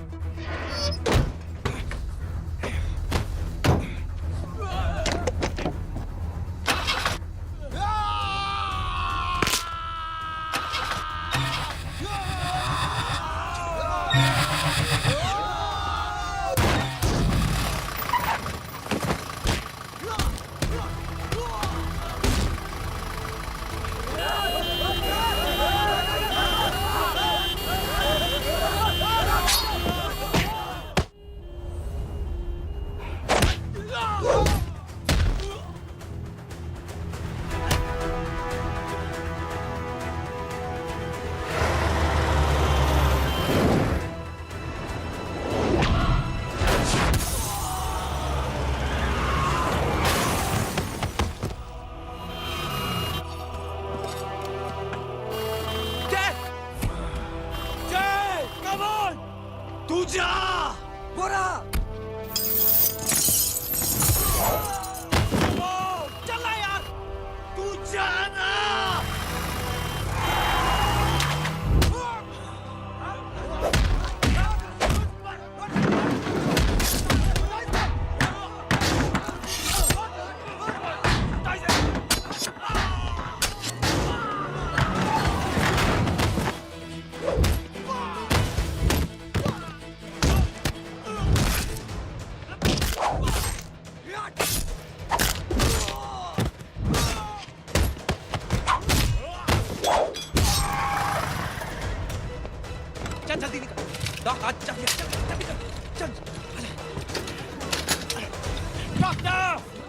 S5: डॉक्टर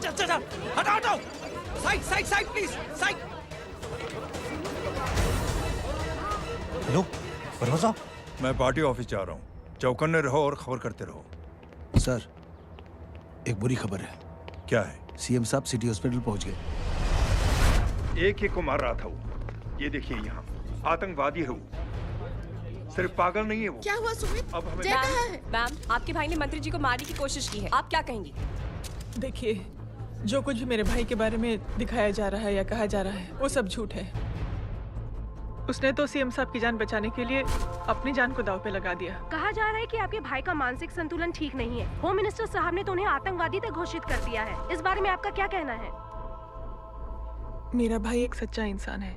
S5: चल चल चल हटाओ हटाओ side side side please side
S7: hello परवा साहब मैं पार्टी ऑफिस जा रहा हूँ चौकन्ने रहो और खबर करते रहो।
S17: सर एक बुरी खबर है।
S7: क्या है?
S17: सीएम साहब सिटी हॉस्पिटल पहुंच गए।
S7: एक ही को मार रहा था वो। ये देखिए यहाँ आतंकवादी है वो। सिर्फ पागल नहीं है वो।
S3: क्या हुआ सुमित?
S7: अब हमें
S3: मैम, आपके भाई ने मंत्री जी को मारने की कोशिश की है, आप क्या कहेंगी?
S8: देखिए, जो कुछ भी मेरे भाई के बारे में दिखाया जा रहा है या कहा जा रहा है वो सब झूठ है। उसने तो सीएम साहब की जान बचाने के लिए अपनी जान को दांव पे लगा दिया।
S9: कहा जा रहा है कि आपके भाई का मानसिक संतुलन ठीक नहीं है। होम मिनिस्टर साहब ने तो उन्हें आतंकवादी तक घोषित कर दिया है। इस बारे में आपका क्या कहना है?
S8: मेरा भाई एक सच्चा इंसान है।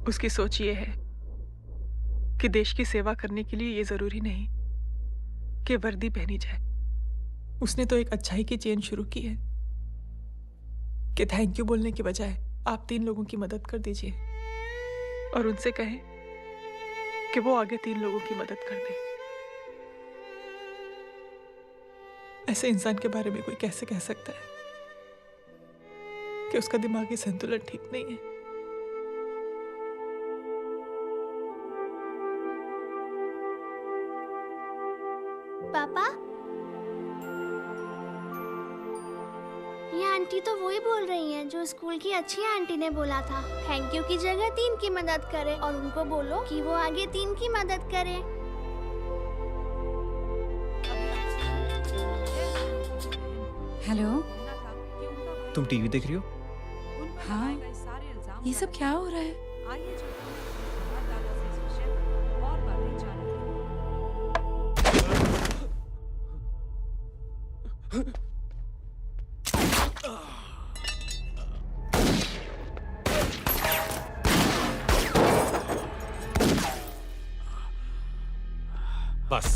S8: उसकी सोच ये है कि देश की सेवा करने के लिए ये जरूरी नहीं कि वर्दी पहनी जाए। उसने तो एक अच्छाई की चेन शुरू की है कि थैंक यू बोलने के बजाय आप 3 लोगों की मदद कर दीजिए और उनसे कहें कि वो आगे 3 लोगों की मदद कर दे। ऐसे इंसान के बारे में कोई कैसे कह सकता है कि उसका दिमागी संतुलन ठीक नहीं है?
S4: पापा, ये आंटी तो वही बोल रही हैं जो स्कूल की अच्छी आंटी ने बोला था। थैंक यू की जगह 3 की मदद करे और उनको बोलो कि वो आगे 3 की मदद करे।
S14: हेलो,
S16: तुम टीवी देख रही हो?
S14: हाँ, ये सब क्या हो रहा है?
S23: बस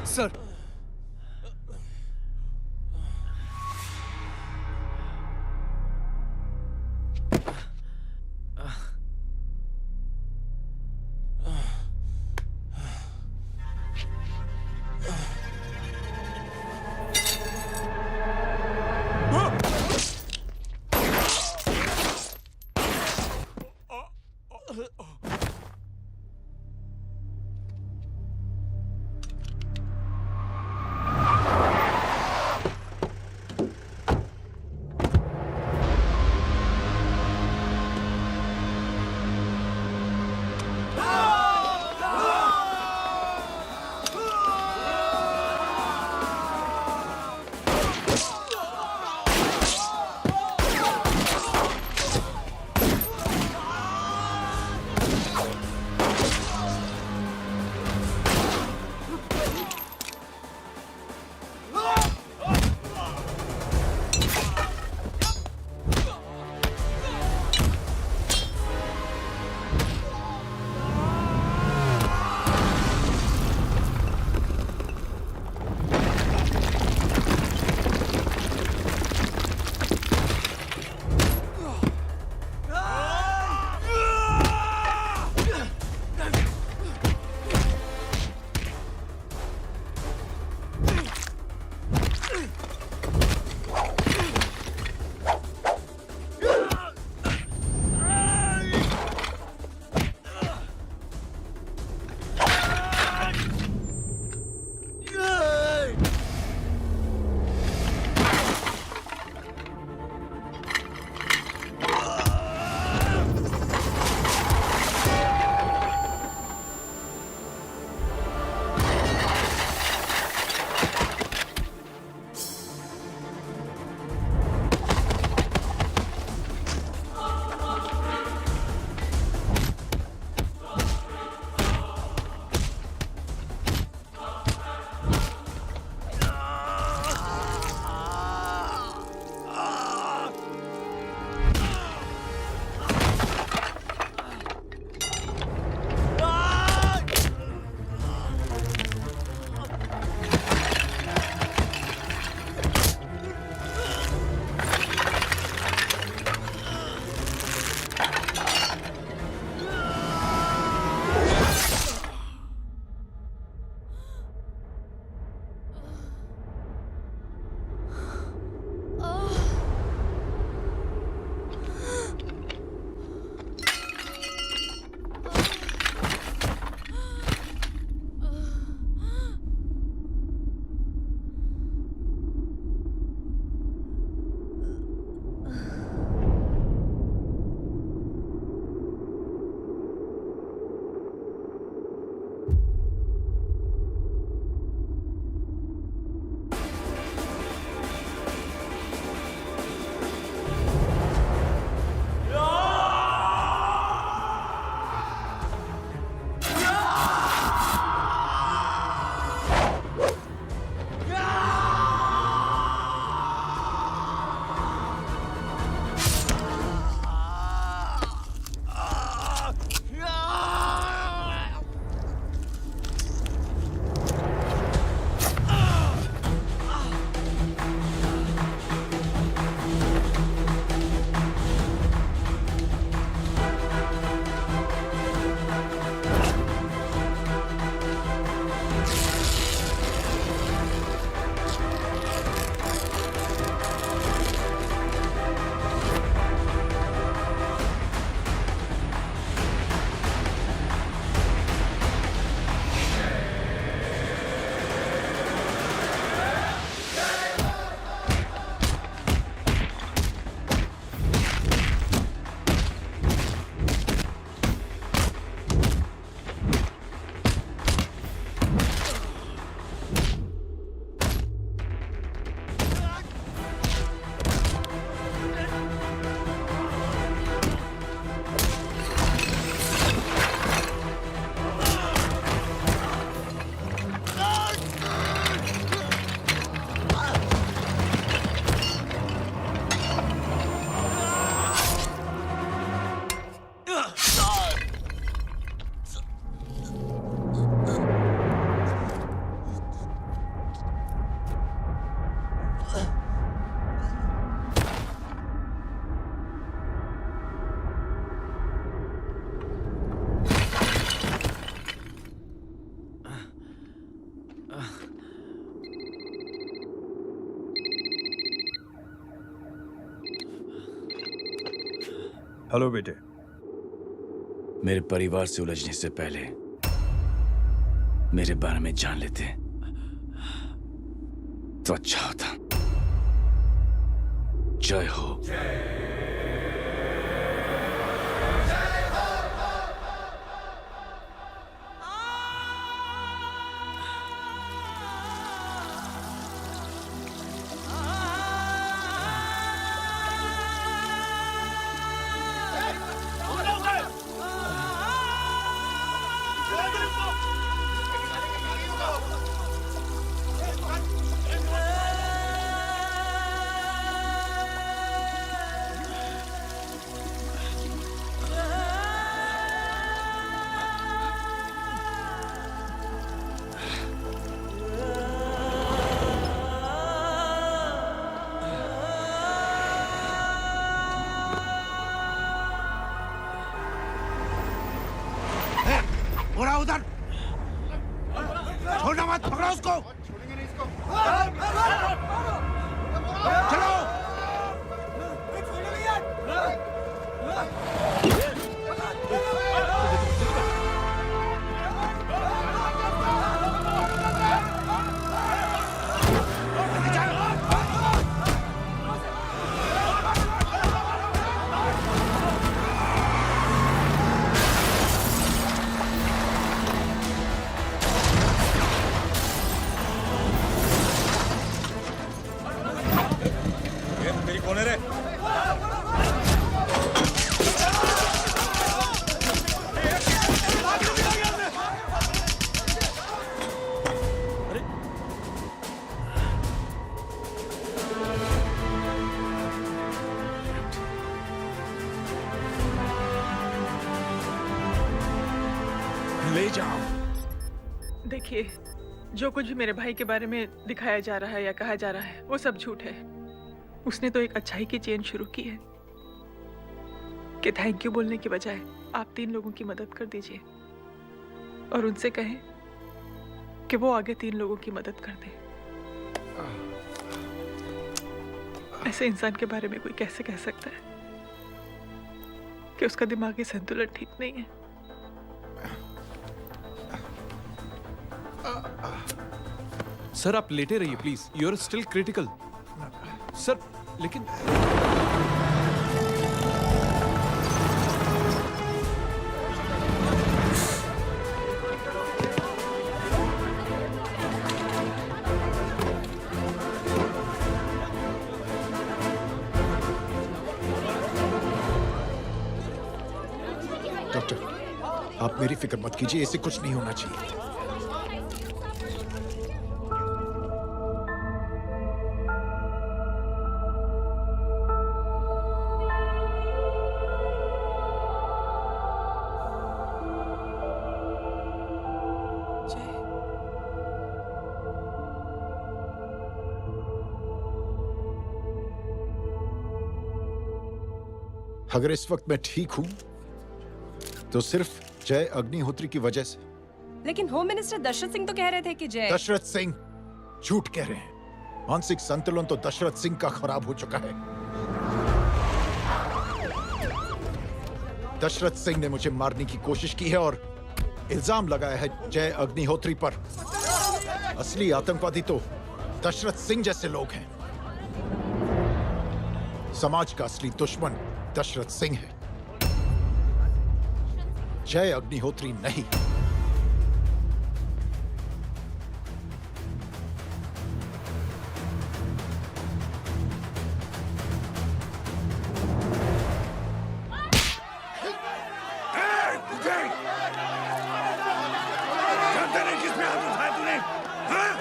S16: सर
S7: हेलो बेटे।
S2: मेरे परिवार से उलझने से पहले मेरे बारे में जान लेते तो अच्छा होता। जय हो।
S20: उड़ा उधर, छोड़ना मत, पकड़ो उसको। चलो। तेरी कौन है रे?
S22: ले जाओ।
S8: देखिए, जो कुछ भी मेरे भाई के बारे में दिखाया जा रहा है या कहा जा रहा है वो सब झूठ है। उसने तो एक अच्छाई की चेन शुरू की है कि थैंक यू बोलने की बजाय आप 3 लोगों की मदद कर दीजिए और उनसे कहें कि वो आगे 3 लोगों की मदद कर दे। ऐसे इंसान के बारे में कोई कैसे कह सकता है कि उसका दिमागी संतुलन ठीक नहीं है?
S6: सर आप लेटे रहिए please, you are still critical. Sir लेकिन
S13: डॉक्टर, आप मेरी फिक्र मत कीजिए, इसे कुछ नहीं होना चाहिए। अगर इस वक्त मैं ठीक हूं तो सिर्फ जय अग्निहोत्री की वजह से।
S3: लेकिन होम मिनिस्टर दशरथ सिंह तो कह रहे थे कि जय।
S13: दशरथ सिंह झूठ कह रहे हैं। मानसिक संतुलन तो दशरथ सिंह का खराब हो चुका है। दशरथ सिंह ने मुझे मारने की कोशिश की है और इल्जाम लगाया है जय अग्निहोत्री पर। असली आतंकवादी तो दशरथ सिंह जैसे लोग हैं। समाज का असली दुश्मन दशरथ सिंह है, जय अग्निहोत्री नहीं।
S20: जानते नहीं किसमें हाथ उठाया तूने? हाँ?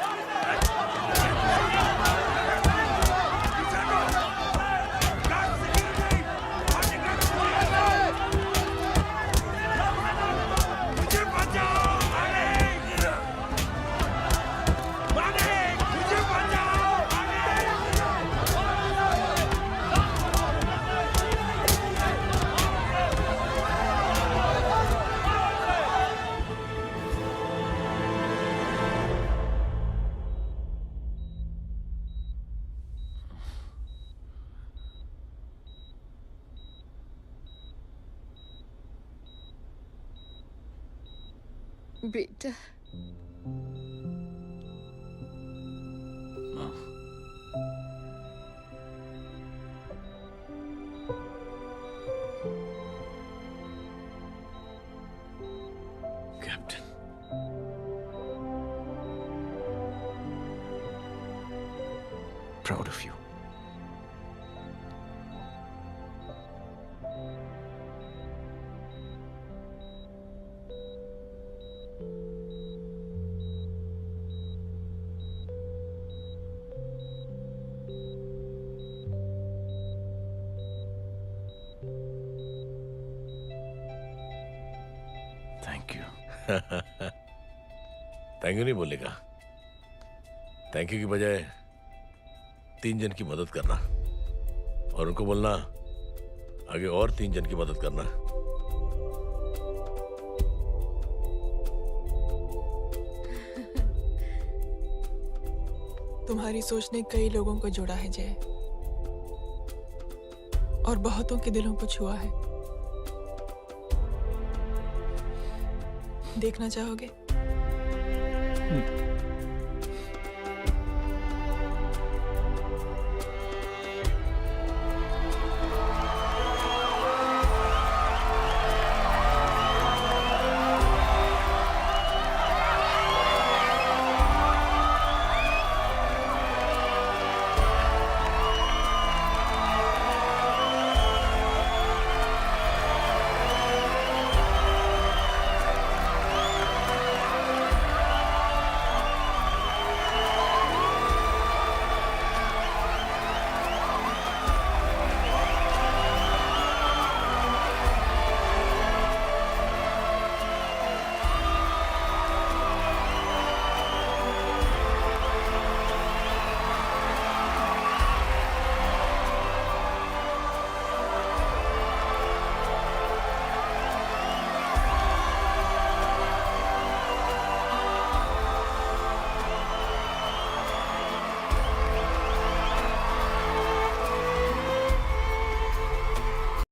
S20: मुझे
S14: बेटा
S2: captain, proud of you. Thank you.
S11: Thank you नहीं बोलेगा। थैंक यू की बजाय 3 जन की मदद करना और उनको बोलना आगे और 3 जन की मदद करना।
S8: तुम्हारी सोच ने कई लोगों को जोड़ा है जय, और बहुतों के दिलों को छुआ है। देखना चाहोगे?